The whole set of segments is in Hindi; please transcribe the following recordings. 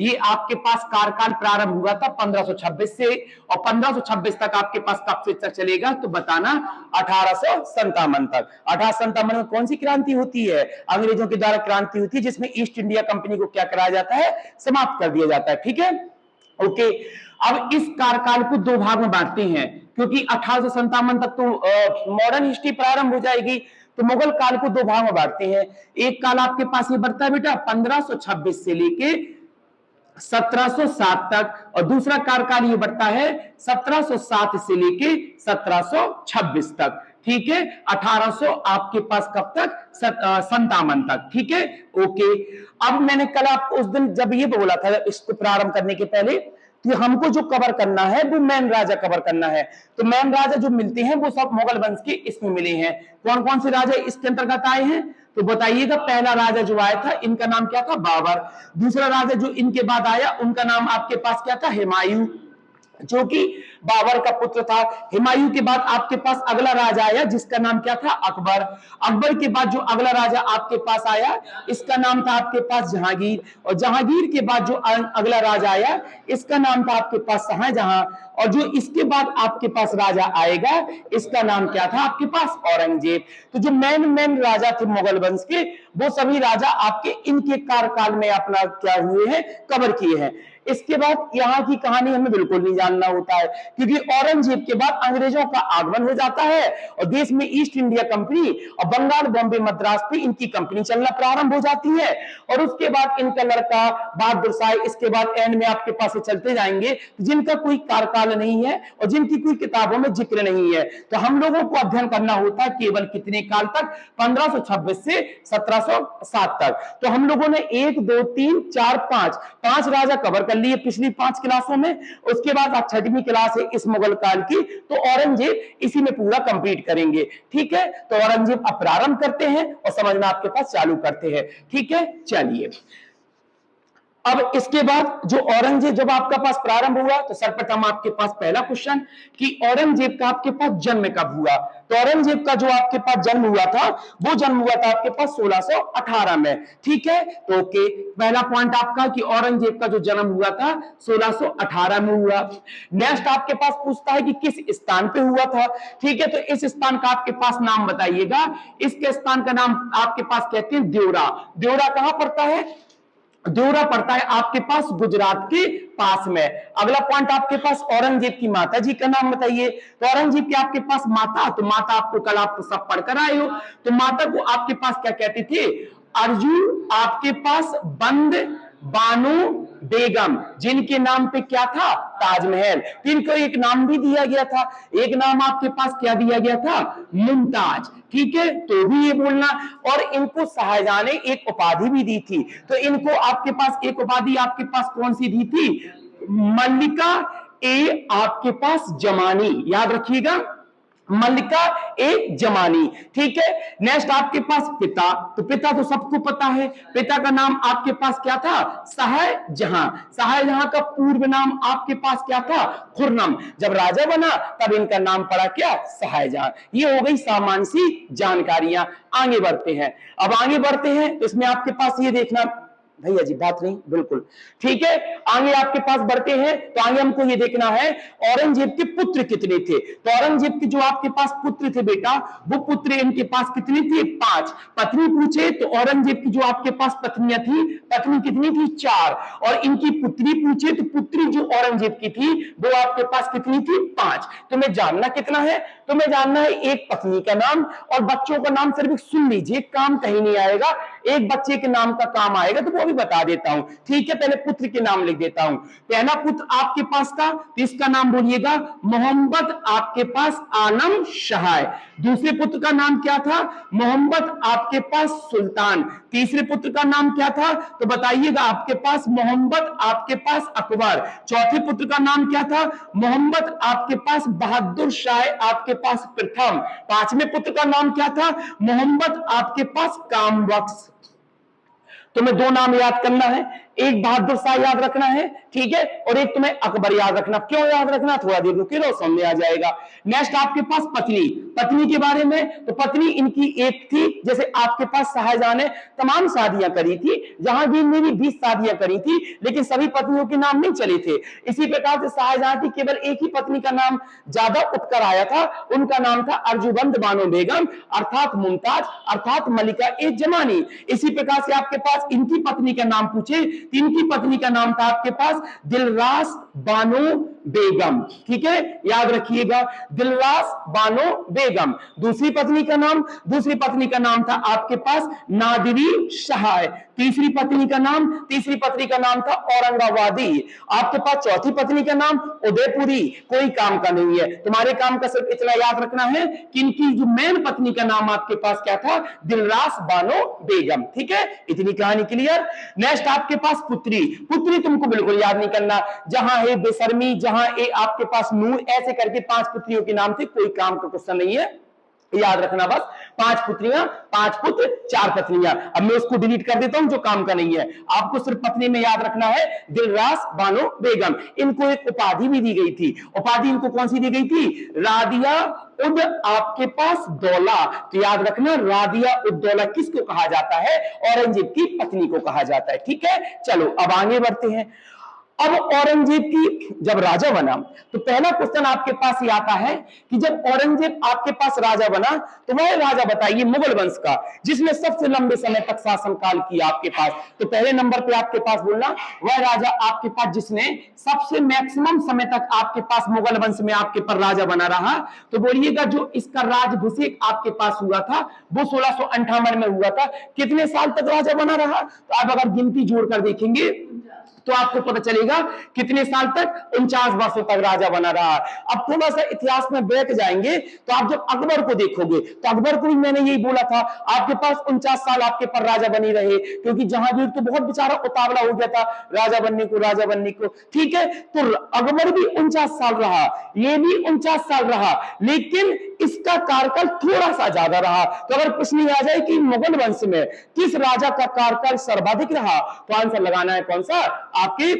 ये आपके पास कार्यकाल प्रारंभ हुआ था 1526 से, और 1526 तक आपके पास कब से तक चलेगा तो बताना 1857 तक। 1857 में कौन सी क्रांति होती है? अंग्रेजों के द्वारा क्रांति होती है, जिसमें ईस्ट इंडिया कंपनी को क्या कराया जाता है? समाप्त कर दिया जाता है। ठीक है, ओके। अब इस कार्यकाल को दो भाग में बांटते हैं, क्योंकि 1857 तक तो मॉडर्न हिस्ट्री प्रारंभ हो जाएगी, तो मुगल काल को दो भाग में बांटते हैं। एक काल आपके पास ये बढ़ता है बेटा 1526 से लेके 1707 तक, और दूसरा कार्यकाल ये बढ़ता है 1707 से लेके 1726 तक। ठीक है, 1800 आपके पास कब तक? 57 तक। ठीक है, ओके। अब मैंने कल आपको उस दिन जब ये बोला था, इसको प्रारंभ करने के पहले, कि हमको जो कवर करना है वो मैन राजा कवर करना है। तो मैन राजा जो मिलते हैं वो सब मुगल वंश के इसमें मिले हैं। कौन कौन से राजा इसके अंतर्गत आए हैं तो बताइएगा। पहला राजा जो आया था इनका नाम क्या था? बाबर। दूसरा राजा जो इनके बाद आया उनका नाम आपके पास क्या था? हुमायूं, जो कि बाबर का पुत्र था। हुमायूं के बाद आपके पास अगला राजा आया जिसका नाम क्या था? अकबर। अकबर के बाद जो अगला राजा आपके पास आया इसका नाम था आपके पास जहांगीर, और जहांगीर के बाद जो अगला राजा आया इसका नाम था आपके पास शाहजहां, और जो इसके बाद आपके पास राजा आएगा इसका नाम क्या था आपके पास? औरंगजेब। तो जो मेन राजा थे मुगल वंश के, वो सभी राजा आपके इनके कार्यकाल में अपना क्या हुए हैं? कवर किए हैं। इसके बाद यहाँ की कहानी हमें बिल्कुल नहीं जानना होता है, क्योंकि औरंगजेब के बाद अंग्रेजों का आगमन हो जाता है और देश में ईस्ट इंडिया कंपनी और बंगाल, बॉम्बे, मद्रास पे इनकी कंपनी चलना प्रारंभ हो जाती है। और उसके बाद इनका लड़का बहादुर शाह, इसके बाद एंड में आपके पास चलते जाएंगे जिनका कोई कार्यकाल नहीं है और जिनकी कोई किताबों में जिक्र नहीं है। तो हम लोगों को अध्ययन करना होता है केवल कितने काल तक? 1526 से 1707 तक। तो हम लोगों ने 1 2 3 4 5 राजा कवर कर लिए पिछली 5 क्लासों में। उसके बाद आज 6वीं क्लास है इस मुगल काल की, तो औरंगजेब इसी में पूरा कंप्लीट करेंगे। ठीक है, तो औरंगजेब अब प्रारंभ करते हैं और समझना आपके पास चालू करते हैं। ठीक है, चलिए। अब इसके बाद जो औरंगजेब जब आपका पास प्रारंभ हुआ तो सर्वप्रथम आपके पास पहला क्वेश्चन कि औरंगजेब का आपके पास जन्म कब हुआ? तो औरंगजेब का जो आपके पास जन्म हुआ था वो जन्म हुआ था आपके पास 1618 में। ठीक है, तो ओके, पहला पॉइंट आपका कि औरंगजेब का जो जन्म हुआ था 1618 में हुआ। नेक्स्ट आपके पास पूछता है कि किस स्थान पे हुआ था। ठीक है, तो इस स्थान का आपके पास नाम बताइएगा। इसके स्थान का नाम आपके पास कहते हैं देवरा। देवरा कहां पड़ता है? देवरा पड़ता है आपके पास गुजरात के पास में। अगला पॉइंट आपके पास औरंगजेब की माता जी का नाम बताइए। तो औरंगजेब के आपके पास माता, तो माता आपको कल आप सब पढ़कर आए हो, तो माता को आपके पास क्या कहते थे? अर्जुन आपके पास बंद बानो बेगम, जिनके नाम पे क्या था? ताजमहल। तो इनको एक नाम भी दिया गया था, एक नाम आपके पास क्या दिया गया था? मुमताज। ठीक है, तो भी ये बोलना। और इनको शाहजहां ने एक उपाधि भी दी थी, तो इनको आपके पास एक उपाधि आपके पास कौन सी दी थी? मल्लिका ए आपके पास जमानी, याद रखिएगा, मल्लिका ए जमानी। ठीक है, नेक्स्ट आपके पास पिता, तो पिता तो सबको पता है, पिता का नाम आपके पास क्या था? शाहजहां। शाहजहां का पूर्व नाम आपके पास क्या था? खुर्रम। जब राजा बना तब इनका नाम पड़ा क्या? शाहजहां। ये हो गई सामान्य सी जानकारियां। आगे बढ़ते हैं। अब आगे बढ़ते हैं तो इसमें आपके पास ये देखना, भैया जी बात नहीं, बिल्कुल ठीक है। आगे आपके पास बढ़ते हैं तो आगे हमको ये देखना है औरंगजेब के पुत्र कितने थे। तो औरंगजेब के जो आपके पास पुत्र थे बेटा, वो पुत्र इनके पास कितने थे? 5। पत्नी पूछे तो औरंगजेब की जो आपके पास पत्नियां थी, पत्नी कितनी थी? 4। और इनकी पुत्री पूछे तो पुत्री जो औरंगजेब की थी वो आपके पास कितनी थी? 5। तुम्हें जानना कितना है? तुम्हें जानना है एक पत्नी का नाम और बच्चों का नाम। सिर्फ सुन लीजिए, काम कहीं नहीं आएगा, एक बच्चे के नाम का काम आएगा, तो वो भी बता देता हूं। ठीक है, पहले पुत्र के नाम लिख देता हूं। पहला पुत्र आपके पास था तो इसका नाम बोलिएगा मोहम्मद आपके पास आलम शाह। दूसरे पुत्र का नाम क्या था? मोहम्मद आपके पास सुल्तान। तीसरे पुत्र का नाम क्या था तो बताइएगा आपके पास मोहम्मद आपके पास अकबर। चौथे पुत्र का नाम क्या था? मोहम्मद आपके पास बहादुर शाह आपके पास प्रथम। पांचवें पुत्र का नाम क्या था? मोहम्मद आपके पास कामबख्श। तुम्हें 2 नाम याद करना है, एक बहादुर शाह याद रखना है, ठीक है, और एक तुम्हें अकबर याद रखना। क्यों याद रखना, थोड़ा देर रुके रहो, समझ आ जाएगा। नेक्स्ट आपके पास पत्नी, पत्नी के बारे में, तो पत्नी इनकी एक थी, जैसे आपके पास शाहजहां ने तमाम शादियां करी थी, जहांगीर ने भी 20 शादियां करी थी, लेकिन सभी पत्नियों के नाम नहीं चले थे। इसी प्रकार से शाहजहां की केवल एक ही पत्नी का नाम ज्यादा उठकर आया था, उनका नाम था अर्जुबंद बानो बेगम अर्थात मुमताज अर्थात मलिका ए जमानी। इसी प्रकार से आपके पास इनकी पत्नी का नाम पूछे, इनकी पत्नी का नाम था आपके पास दिलरास बानो बेगम, ठीक है, याद रखिएगा, दिलरास बानो बेगम। दूसरी पत्नी का नाम था आपके पास नादिरी शाह। तीसरी पत्नी का नाम था औरंगाबादी। आपके पास चौथी पत्नी का नाम उदयपुरी, कोई काम का नहीं है, तुम्हारे काम का सिर्फ इतना याद रखना है कि इनकी जो मेन पत्नी का नाम आपके पास क्या था, दिलरास बानो बेगम, ठीक है, इतनी कहानी क्लियर। नेक्स्ट आपके पास पुत्री, पुत्री तुमको बिल्कुल याद नहीं करना, जहां है बेशर्मी, जहां ए आपके पास नूर, ऐसे करके 5 पुत्रियों के नाम थे, कोई काम का क्वेश्चन नहीं है, याद रखना बस। 5 पुत्रियां, 5 पुत्र, 4 पत्नियां। अब मैं उसको डिलीट कर देता हूं जो काम का नहीं है, आपको सिर्फ पत्नी में याद रखना है दिलरास बानो बेगम। इनको एक उपाधि भी दी गई थी, उपाधि इनको कौन सी दी गई थी, रादिया उद आपके पास दौला। तो याद रखना रादिया उद दौला किसको कहा जाता है, औरंगजेब की पत्नी को कहा जाता है, ठीक है। चलो अब आगे बढ़ते हैं। अब औरंगजेब की जब राजा बना, तो पहला क्वेश्चन आपके पास ये आता है कि जब औरंगजेब आपके पास राजा बना, तो वह राजा बताइए मुगल वंश का जिसने सबसे लंबे समय तक शासनकाल किया आपके पास। तो पहले नंबर पे आपके पास बोलना, वह राजा आपके पास जिसने सबसे मैक्सिमम समय तक आपके पास मुगल वंश में आपके पर राजा बना रहा। तो बोलिएगा जो इसका राजभिषेक आपके पास हुआ था वो 1658 में हुआ था। कितने साल तक राजा बना रहा, तो आप अगर गिनती जोड़कर देखेंगे तो आपको पता चलेगा कितने साल तक, 49 वर्षों तक राजा बना रहा। अब थोड़ा सा इतिहास में बैठ जाएंगे तो आप जब अकबर को देखोगे, तो अकबर को भी मैंने यही बोला था, आपके पास 49 साल आपके पर राजा बनी रहे, क्योंकि जहांगीर तो बहुत बेचारा उतावला हो गया था राजा बनने को, ठीक है। तो अकबर भी 49 साल रहा, ये भी 49 साल रहा, लेकिन इसका कार्यकाल थोड़ा सा ज्यादा रहा। तो अगर प्रश्न आ जाए कि मुगल वंश में किस राजा का कार्यकाल सर्वाधिक रहा, तो आंसर लगाना है कौन सा, आपके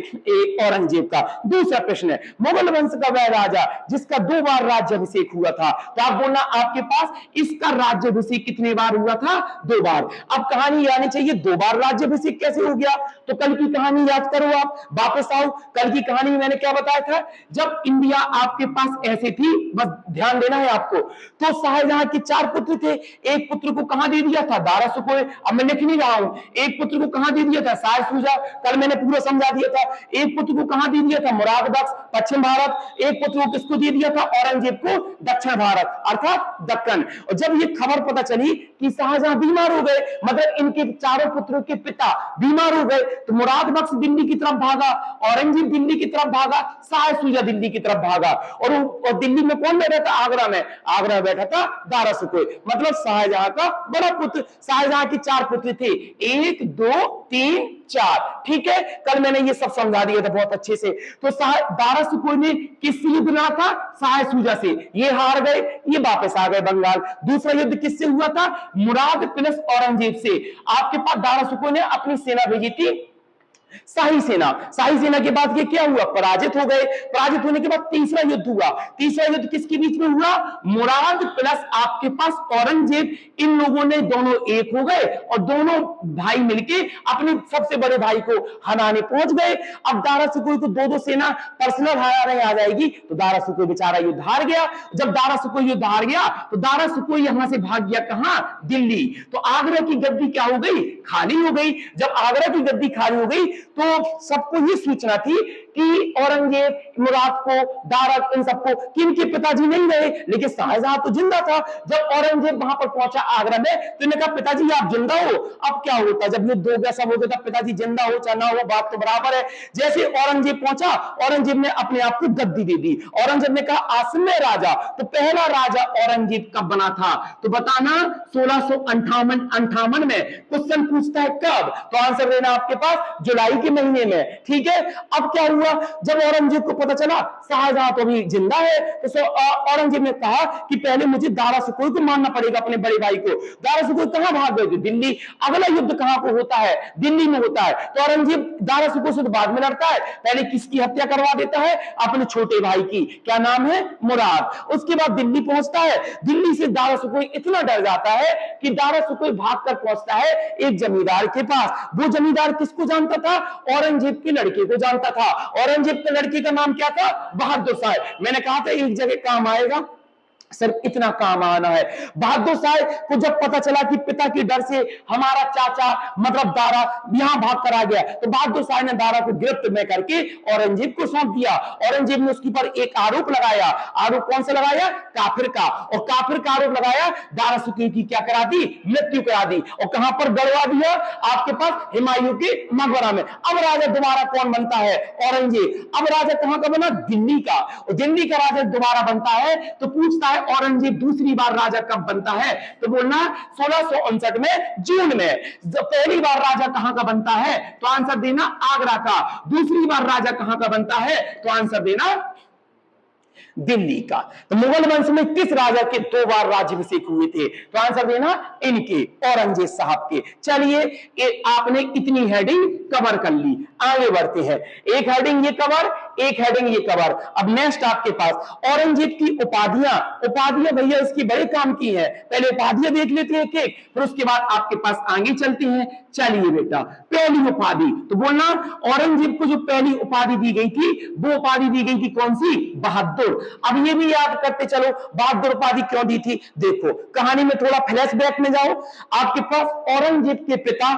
औरंगजेब का। दूसरा प्रश्न है मुगल वंश का वह राजा जिसका 2 बार राज्याभिषेक हुआ था, तो आप बोलना आपके पास इसका राज्याभिषेक कितने बार हुआ था, 2 बार। अब कहानी आनी चाहिए 2 बार राज्याभिषेक कैसे हो गया, तो कल की कहानी याद करो, आप वापस आओ, कल की कहानी में मैंने क्या बताया था, जब इंडिया आपके पास ऐसे थी, बस ध्यान देना है आपको, तो शाहजहां के 4 पुत्र थे, एक पुत्र को कहां दे दिया था, दारा सुकोय, अब मैं लिख नहीं रहा हूं, एक पुत्र को कहां दे दिया था, शाह सूजा, कल मैंने पूरा समझा दिया था। एक पुत्र को कहां दे दिया था, मुराद बख्श पश्चिम भारत, एक पुत्र को किसको दे दिया था, औरंगजेब को दक्षिण भारत अर्थात दक्कन। और जब ये खबर पता चली कि शाहजहां बीमार हो गए, मतलब इनके चारों पुत्रों के पिता बीमार हो गए, तो मुराद बख्श दिल्ली की तरफ भागा, औरंगजेब दिल्ली की तरफ भागा, शाह सूजा दिल्ली की तरफ भागा, और दिल्ली में कौन बैठा था, आगरा में बैठा था दारा सुकोय, मतलब शाहजहां का बड़ा पुत्र। शाहजहां के 4 पुत्र थे, 1 2 3 4, ठीक है, कल मैंने ये सब समझा दिया था बहुत अच्छे से। तो दारा सुकोय ने किससे युद्ध लड़ा था, शाह सूजा से, ये हार गए, ये वापस आ गए बंगाल। दूसरा युद्ध किससे हुआ था, मुराद प्लस औरंगजेब से। आपके पास दारा सुकोय ने अपनी सेना भेजी थी शाही सेना के बाद ये क्या हुआ, पराजित हो गए। पराजित होने के बाद तीसरा युद्ध हुआ। तीसरा युद्ध किसके बीच में हुआ, मुराद प्लस आपके पास औरंगजेब, इन लोगों ने दोनों एक हो गए और दोनों भाई मिलके अपने सबसे बड़े भाई को हराने पहुंच गए। अब दारा सुकोय को 2-2 सेना पर्सनल हराने आ जाएगी, तो दारा सुकोय बेचारा युद्ध हार गया। जब दारा सुकोय युद्ध हार गया, तो दारा सुकोय यहां से भाग गया कहां, दिल्ली। तो आगरा की गद्दी क्या हो गई, खाली हो गई। जब आगरा की गद्दी खाली हो गई, तो सबको ये सूचना थी कि औरंगजेब, मुराद को, दारा, इन सबको कि इनके पिताजी नहीं रहे, लेकिन शाहजहां तो जिंदा था। जब औरंगजेब वहां पर पहुंचा आगरा में, तो इन्होंने कहा पिताजी आप जिंदा हो। अब क्या होता, जब युद्ध हो गया, सब हो गया, पिताजी जिंदा हो चाहे ना हो, बात तो बराबर है। जैसे औरंगजेब पहुंचा, औरंगजेब ने अपने आप को गद्दी दे दी। औरंगजेब ने कहा आज मैं राजा। तो पहला राजा औरंगजेब कब बना था, तो बताना 1658 में। क्वेश्चन पूछता है कब, तो आंसर देना आपके पास जुलाई जुलाई के महीने में। ठीक है, अब क्या हुआ, जब औरंगजेब को पता चला शाहजहां तो अभी जिंदा है, तो औरंगजेब ने कहा कि पहले मुझे दारा सुकोई को मारना पड़ेगा, अपने बड़े भाई को। दारा सुकोई कहां भाग गए थे? दिल्ली। अगला युद्ध कहां को होता है? दिल्ली में होता है। तो औरंगजेब दारा सुकोई से तो बाद में लड़ता है, पहले किसकी हत्या करवा देता है? अपने छोटे भाई की। क्या नाम है? मुराद। उसके बाद दिल्ली पहुंचता है। दिल्ली से दारा सुकोई इतना डर जाता है कि दारा सुकोई भागकर पहुंचता है एक जमींदार के पास। वो जमींदार किसको जानता था? औरंगजेब के लड़के को जानता था। औरंगजेब के लड़के का नाम क्या था? बहादुर शाह। मैंने कहा था एक जगह काम आएगा, सिर्फ इतना काम आना है। बहादुर शाह को जब पता चला कि पिता के डर से हमारा चाचा मतलब दारा यहां भाग कर आ गया, तो बहादुर शाह ने दारा को गिरफ्त में करके औरंगजेब को सौंप दिया। औरंगजेब ने उसके ऊपर एक आरोप लगाया। आरोप कौन सा लगाया? काफिर का। और काफिर का आरोप लगाया, दारा सुकोई की क्या करा दी? मृत्यु करा दी। और कहां पर गड़वा दिया? आपके पास हुमायूं के मकबरा में। अब राजा दोबारा कौन बनता है? औरंगजेब। अब राजा कहां का बना? दिल्ली का। और दिल्ली का राजा दोबारा बनता है, तो पूछता है औरंगजेब दूसरी बार राजा कब बनता है? तो बोलना 1659 में जून में। जब पहली बार राजा कहां का बनता है? तो आंसर देना आगरा का। दूसरी बार राजा कहां का बनता है? तो आंसर देना दिल्ली का। तो मुगल वंश में किस राजा के 2 बार राज्याभिषेक हुए थे? तो आंसर देना इनके, औरंगजेब साहब के। चलिए आपने इतनी हेडिंग कवर कर ली, आगे बढ़ते हैं। एक हेडिंग ये कवर, एक हेडिंग ये कवर। अब नेक्स्ट आपके पास औरंगजेब की उपाधियां। उपाधियां भैया इसकी बड़े काम की है, पहले उपाधियां देख लेते हैं एक, फिर उसके बाद आपके पास आगे चलते हैं। चलिए बेटा, पहली उपाधि तो बोलना औरंगजेब को जो पहली उपाधि दी गई थी, वो उपाधि दी गई थी कौन सी? बहादुर। अब ये भी याद करते चलो बहादुर उपाधि क्यों दी थी। देखो कहानी में थोड़ा फ्लैशबैक में जाओ। आपके पास औरंगजेब के पिता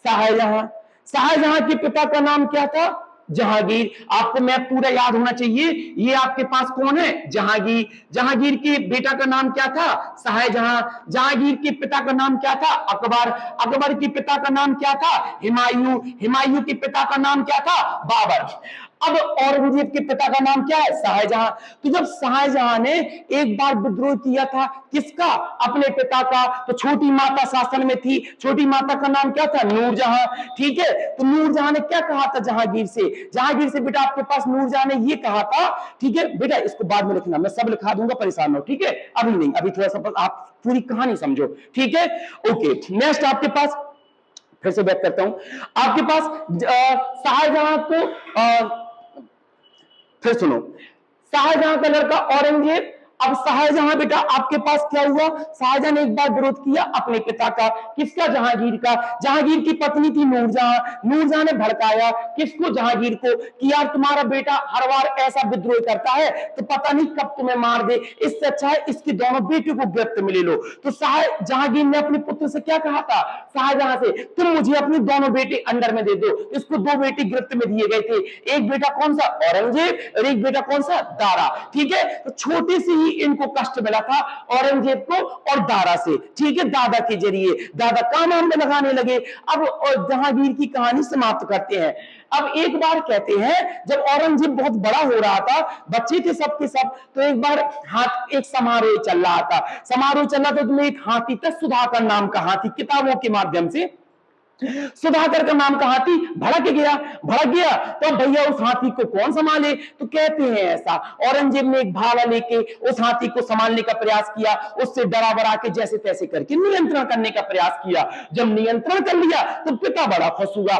शाहजहां, शाहजहां के पिता का नाम क्या था? जहांगीर। आपको मैप पूरा याद होना चाहिए। ये आपके पास कौन है? जहांगीर। जहांगीर के बेटा का नाम क्या था? शाहजहां। जहांगीर के पिता का नाम क्या था? अकबर। अकबर के पिता का नाम क्या था? हुमायूं। हुमायूं के पिता का नाम क्या था? बाबर। अब औरंगजेब के पिता का नाम क्या है? शाहजहां। तो जब शाहजहां ने एक बार विद्रोह किया था, किसका? अपने पिता का। तो छोटी माता शासन में थी, छोटी माता का नाम क्या था? नूरजहां। ठीक है, तो नूरजहां ने क्या कहा था जहांगीर से? जहांगीर से बेटा आपके पास नूरजहां ने ये कहा था, ठीक है बेटा इसको बाद में लिखना, मैं सब लिखा दूंगा, परेशान हो। ठीक है, अभी नहीं, अभी थोड़ा सा आप पूरी कहानी समझो। ठीक है, ओके। नेक्स्ट आपके पास फिर से बैक करता हूं। आपके पास शाहजहां को फिर सुनो, शाहजहां का लड़का औरंगजेब। अब शाहजहां बेटा आपके पास क्या हुआ? शाहजहां ने एक बार विरोध किया अपने पिता का। किसका? जहांगीर का। जहांगीर की पत्नी थी नूरजहां। नूरजहां ने भड़काया किसको? जहांगीर को, कि यार तुम्हारा बेटा हर बार ऐसा विद्रोह करता है तो पता नहीं कब तुम्हें मार दे, इससे अच्छा है इसके दोनों बेटे को गिरफ्त में ले लो। तो जहांगीर ने अपने पुत्र से क्या कहा था? शाहजहां से, तुम मुझे अपने दोनों बेटे अंडर में दे दो। इसको 2 बेटे गिरफ्त में दिए गए थे, एक बेटा कौन सा? औरंगजेब, और एक बेटा कौन सा? दारा। ठीक है, तो छोटे से ही इनको कष्ट मिला था औरंगजेब को और दारा से। ठीक है, दादा के जरिए दादा काम में लगाने लगे। अब जहांगीर की कहानी समाप्त करते हैं। अब एक बार कहते हैं जब औरंगजेब बहुत बड़ा हो रहा था, बच्चे थे सबके सब, तो एक बार एक समारोह चल रहा था। समारोह चल रहा था तो एक हाथी था, सुधाकर नाम का हाथी, किताबों के माध्यम से सुधाकर का नाम का हाथी भड़क गया। तो भैया उस हाथी को कौन संभाले? तो कहते हैं ऐसा, औरंगजेब ने एक भाला लेके उस हाथी को संभालने का प्रयास किया, उससे डरा बरा के जैसे तैसे करके नियंत्रण करने का प्रयास किया। जब नियंत्रण कर लिया तो पिता बड़ा खुश हुआ।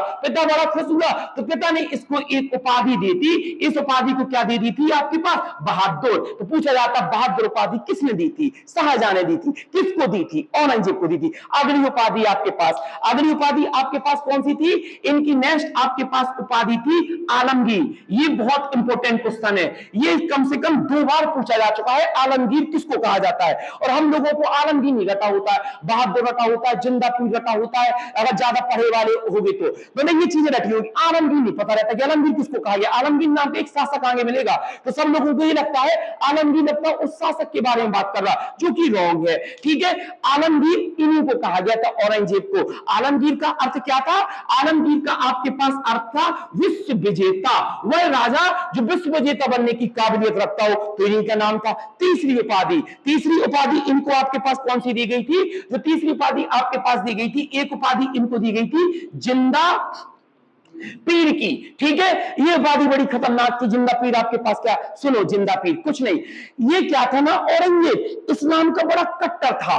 तो पिता ने इसको एक उपाधि दी थी। इस उपाधि को क्या दे दी थी आपके पास? बहादुर। तो पूछा जाता बहादुर उपाधि किसने दी थी? शाहजहां ने दी थी। किसको दी थी? औरंगजेब को दी थी। अगली उपाधि आपके पास कौन सी थी? इनकी नेक्स्ट आपके पास उपाधि थी आलमगीर। ये बहुत इंपॉर्टेंट क्वेश्चन है, ये कम से कम 2 बार पूछा जा चुका है। आलमगीर किसको कहा जाता है? और हम लोगों को आलमगीर नहीं रटा होता है, बहादुर रटा होता है, जिंदा पीर रटा होता है, अगर ज्यादा पढ़े वाले हो गए तो मैंने ये चीजें रटी होगी। आलमगीर नहीं पता रहता कि आलमगीर किसको कहा गया। आलमगीर नाम का एक शासक आगे मिलेगा, तो सब लोगों को ये लगता है आलमगीर लगता है उस शासक के बारे में बात कर रहा, जो कि रॉन्ग है। ठीक है, आलमगीर इन्हीं को कहा गया था, औरंगजेब को। आलमगीर का अर्थ क्या था? आलमगीर का आपके पास अर्थ था विश्व विजेता, वह राजा जो विश्व विजेता बनने की काबिलियत रखता हो, तो इन्हीं का नाम था। तीसरी उपाधि इनको आपके पास कौन सी दी गई थी? जो तीसरी उपाधि आपके पास दी गई थी, एक उपाधि इनको दी गई थी जिंदा पीर की, ठीक है। ये उपाधि बड़ी खतरनाक थी, जिंदा पीर आपके पास। क्या सुनो, जिंदा पीर कुछ नहीं, ये क्या था ना, औरंगजेब इस्लाम का बड़ा कट्टर था।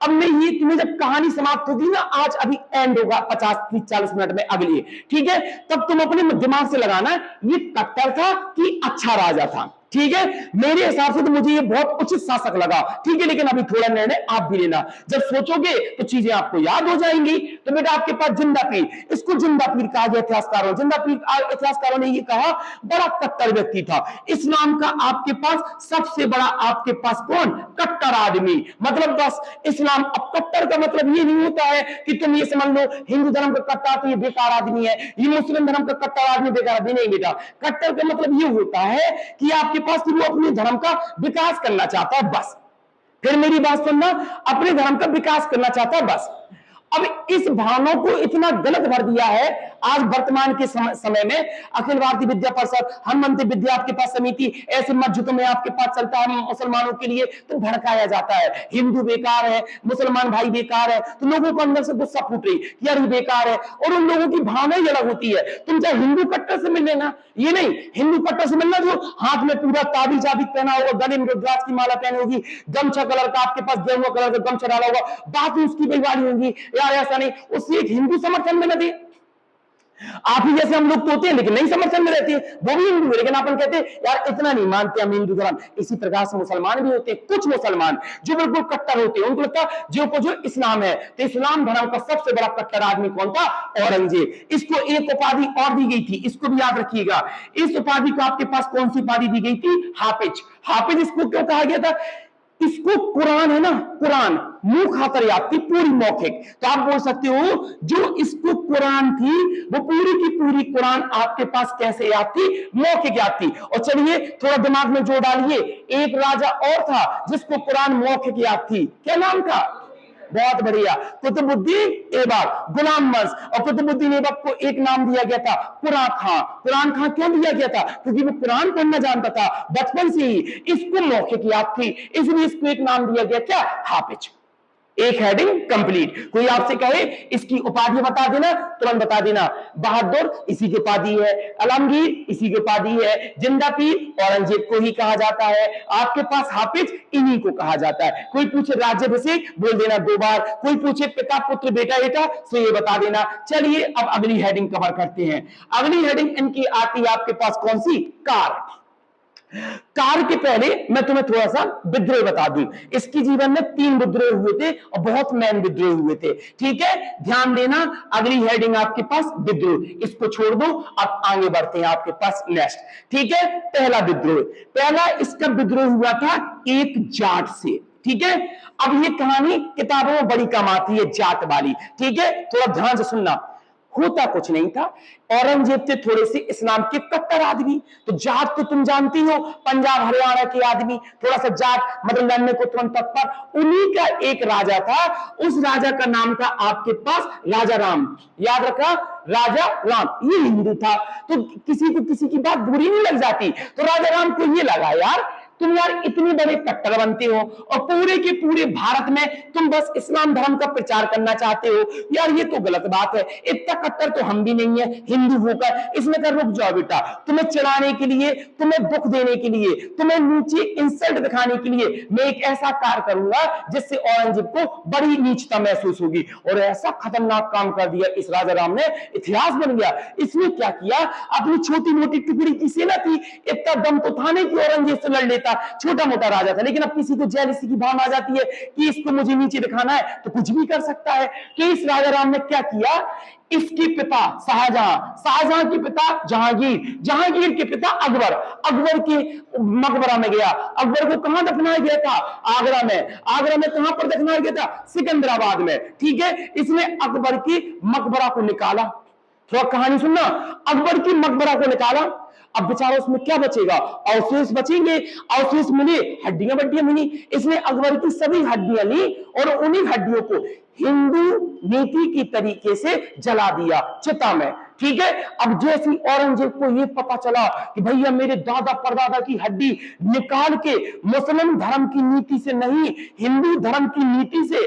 अब मैं ये तुम्हें जब कहानी समाप्त होगी ना, आज अभी एंड होगा 50-40 मिनट में अगली, ठीक है, तब तुम अपने दिमाग से लगाना ये कट्टर था कि अच्छा राजा था, ठीक है। मेरे हिसाब से तो मुझे ये बहुत उचित शासक लगा, ठीक है, लेकिन अभी थोड़ा निर्णय आप भी लेना। जब सोचोगे तो चीजें आपको याद हो जाएंगी। तो बेटा आपके पास जिंदा पीर, इसको जिंदा पीर कहा गया इतिहासकारों, जिंदा पीर इतिहासकारों ने ये कहा बड़ा कट्टर व्यक्ति था इस्लाम का। आपके पास सबसे बड़ा आपके पास कौन, कट्टर आदमी, मतलब बस इस्लाम। अब कट्टर का मतलब ये नहीं होता है कि तुम ये समझ लो हिंदू धर्म का कट्टर तो ये बेकार आदमी है, ये मुस्लिम धर्म का कट्टर आदमी बेकार आदमी नहीं बेटा। कट्टर का मतलब ये होता है कि आपके पास वो अपने धर्म का विकास करना चाहता है, बस। फिर मेरी बात सुनना, अपने धर्म का विकास करना चाहता है, बस। अब इस भावना को इतना गलत भर दिया है आज वर्तमान के समय में। अखिल भारतीय विद्या परिषद, हनुमंत विद्या आपके पास समिति, ऐसे मस्जिदों में आपके पास चलता है मुसलमानों के लिए तो भड़काया जाता है हिंदू बेकार है, मुसलमान भाई बेकार है, तो लोगों को अंदर से गुस्सा फूट रही कि यार ये बेकार है, और उन लोगों की भावना ही अलग होती है। तुम चाहे हिंदू कट्टर से मिल लेना, ये नहीं हिंदू कट्टर से मिलना जो हाथ में पूरा ताबीज आबिज पहना होगा, गले में रुद्राक्ष की माला पहनी होगी, गमछा कलर का आपके पास गेरुआ कलर का गमछा डाला होगा, बात उसकी बेईमानी होगी, यार ऐसा नहीं, उससे एक हिंदू समर्थन में न दे। आप ही जैसे हम लोग तो होते हैं लेकिन नहीं समर्थन में रहते हैं, वो भी हिंदू है लेकिन अपन कहते हैं यार इतना नहीं मानते हम हिंदू धर्म। इसी प्रकार से मुसलमान भी होते हैं, कुछ मुसलमान जो बिल्कुल कट्टर होते हैं, उनको लगता है जो इस्लाम है, तो इस्लाम धर्म का सबसे बड़ा कट्टर आदमी कौन था, औरंगजेब। इसको एक उपाधि और दी गई थी, इसको भी याद रखिएगा। इस उपाधि को आपके पास कौन सी उपाधि दी गई थी, हाफिज। हाफिज इसको क्यों कहा गया था, इसको कुरान है ना, कुरान मुंह खातर याद थी, पूरी मौखिक। तो आप बोल सकते हो जो इसको कुरान थी वो पूरी की पूरी कुरान आपके पास कैसे याद थी, मौखिक याद थी। और चलिए थोड़ा दिमाग में जोड़ डालिए, एक राजा और था जिसको कुरान मौखिक याद थी, क्या नाम था, बहुत बढ़िया, कुतुबुद्दीन ऐबक, गुलाम मर्ज। और कुतुबुद्दीन ऐबक को एक नाम दिया गया था कुरान खां। कुरान खां क्यों दिया गया था, क्योंकि वो कुरान पढ़ना जानता था बचपन से ही, इसको मौखिक याद थी, इसलिए इसको एक नाम दिया गया, क्या, हाफिज। एक हेडिंग कंप्लीट। कोई आपसे कहे इसकी उपाधि बता देना, तुरंत बता देना। बहादुर इसी की उपाधि है, आलमगीर इसी की उपाधि है, जिंदा पीर औरंगजेब को ही कहा जाता है, आपके पास हाफिज इन्हीं को कहा जाता है। कोई पूछे राज्याभिषेक बोल देना 2 बार, कोई पूछे पिता पुत्र बेटा बेटा तो ये बता देना। चलिए अब अगली हेडिंग कवर करते हैं। अगली हेडिंग इनकी आती है आपके पास कौन सी, कार। कार के पहले मैं तुम्हें थोड़ा सा विद्रोह बता दूं। इसकी जीवन में 3 विद्रोह हुए थे और बहुत मैन विद्रोह हुए थे, ठीक है, ध्यान देना। अगली हेडिंग आपके पास विद्रोह, इसको छोड़ दो, अब आगे बढ़ते हैं आपके पास नेक्स्ट, ठीक है। पहला विद्रोह, पहला इसका विद्रोह हुआ था एक जाट से, ठीक है। अब ये कहानी किताबों में बड़ी कम आती है जाट वाली, ठीक है, थोड़ा ध्यान से सुनना। होता कुछ नहीं था, औरंगजेब थे थोड़े से इस्लाम के कट्टर आदमी, तो जाट तो तुम जानती हो, पंजाब हरियाणा के आदमी, थोड़ा सा जाट मतलब लड़ने को तुरंत तत्पर। उन्हीं का एक राजा था, उस राजा का नाम था आपके पास राजा राम, याद रखा, राजा राम। ये हिंदू था तो किसी को किसी की बात बुरी नहीं लग जाती, तो राजा राम को ये लगा यार तुम यार इतने बड़े कट्टर बनते हो और पूरे के पूरे भारत में तुम बस इस्लाम धर्म का प्रचार करना चाहते हो, यार ये तो गलत बात है, इतना कट्टर तो हम भी नहीं है हिंदू होकर। इसमें कर रुक जाओ बेटा, तुम्हें चढ़ाने के लिए, तुम्हें दुख देने के लिए, तुम्हें नीचे इंसल्ट दिखाने के लिए मैं एक ऐसा कार्य करूंगा जिससे औरंगजेब को बड़ी नीचता महसूस होगी। और ऐसा खतरनाक काम कर दिया इस राजा राम ने, इतिहास बन गया। इसने क्या किया, अपनी छोटी मोटी टुकड़ी की सेना थी, इतना दम तो था नहीं कि औरंगजेब से लड़ लेता, छोटा मोटा राजा था, लेकिन अब किसी को जेलसी की भावना आ जाती है कि इसको मुझे नीचे दिखाना है तो कुछ भी कर सकता है। तो इस राजा राम ने क्या किया, इसके पिता शाहजहां, शाहजहां के पिता जहांगीर, जहांगीर के पिता अकबर, अकबर के मकबरा में गया। अकबर को कहां दफनाया गया था, आगरा में। आगरा में कहां पर दफनाया गया था, सिकंदराबाद में, ठीक है। इसने अकबर की मकबरा को निकाला, थोड़ा कहानी सुनना, अकबर की मकबरा को निकाला। अब बेचारा उसमें क्या बचेगा, अवशेष बचेंगे, अवशेष मिले, हड्डियां बड्डियां मिली। इसने अकबर की सभी हड्डियां ली और उन्हीं हड्डियों को हिंदू नीति की तरीके से जला दिया चिता में, ठीक है। अब जैसे औरंगजेब को यह पता चला कि भैया मेरे दादा परदादा की हड्डी निकाल के मुस्लिम धर्म की नीति से नहीं हिंदू धर्म की नीति से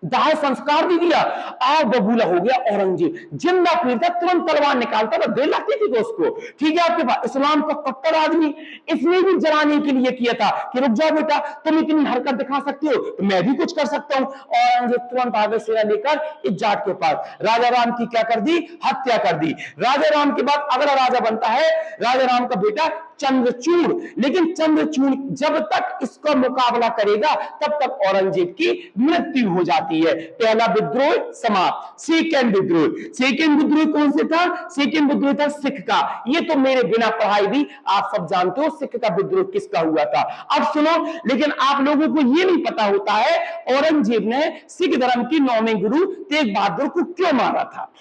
दाह संस्कार भी दिया, आओ बबूला हो गया औरंगजेब, जिंदा पीर था, तुरंत तलवार निकालता था, देर लगती थी तो उसको। ठीक है, आपके पास इस्लाम का कट्टर आदमी, इसने भी जलाने के लिए किया था कि रुक जाओ बेटा, तुम इतनी हरकत दिखा सकती हो तो मैं भी कुछ कर सकता हूं। औरंगजेब तुरंत आगे सेना लेकर इस जाट के पास, राजा राम की क्या कर दी, हत्या कर दी। राजा राम के बाद अगला राजा बनता है राजा राम का बेटा चंद्रचूड़, लेकिन चंद्रचूड़ जब तक इसका मुकाबला करेगा तब तक औरंगजेब की मृत्यु हो जाती है। पहला विद्रोह समाप्त। सेकेंड विद्रोह कौन से था? सेकेंड विद्रोह था सिख का। ये तो मेरे बिना पढ़ाई भी आप सब जानते हो सिख का विद्रोह किसका हुआ था। अब सुनो, लेकिन आप लोगों को यह नहीं पता होता है औरंगजेब ने सिख धर्म की 9वें गुरु तेग बहादुर को क्यों मारा था।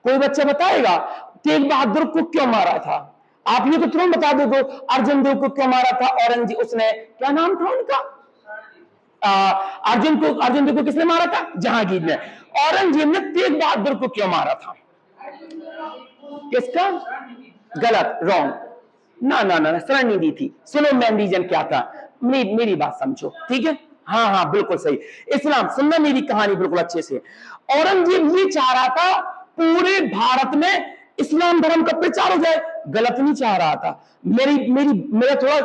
कोई बच्चा बताएगा तेग बहादुर को क्यों मारा था? आप ये तो तुरंत बता दो, अर्जुन देव को क्यों मारा था औरंगजेब? उसने क्या नाम था उनका? अर्जुन देव को किसने मारा था? जहांगीर ने। औरंगजेब ने तेग बहादुर को क्यों मारा था? किसका? गलत, रॉन्ग। ना ना ना, शरण नहीं दी थी। सुनो मेन रीजन क्या था, मेरी बात समझो, ठीक है? हाँ हाँ बिल्कुल सही। इस्लाम, सुनना मेरी कहानी बिल्कुल अच्छे से। औरंगजेब ये चाह रहा था पूरे भारत में इस्लाम धर्म का प्रचार हो जाए, गलत नहीं चाह रहा था। मेरा थोड़ा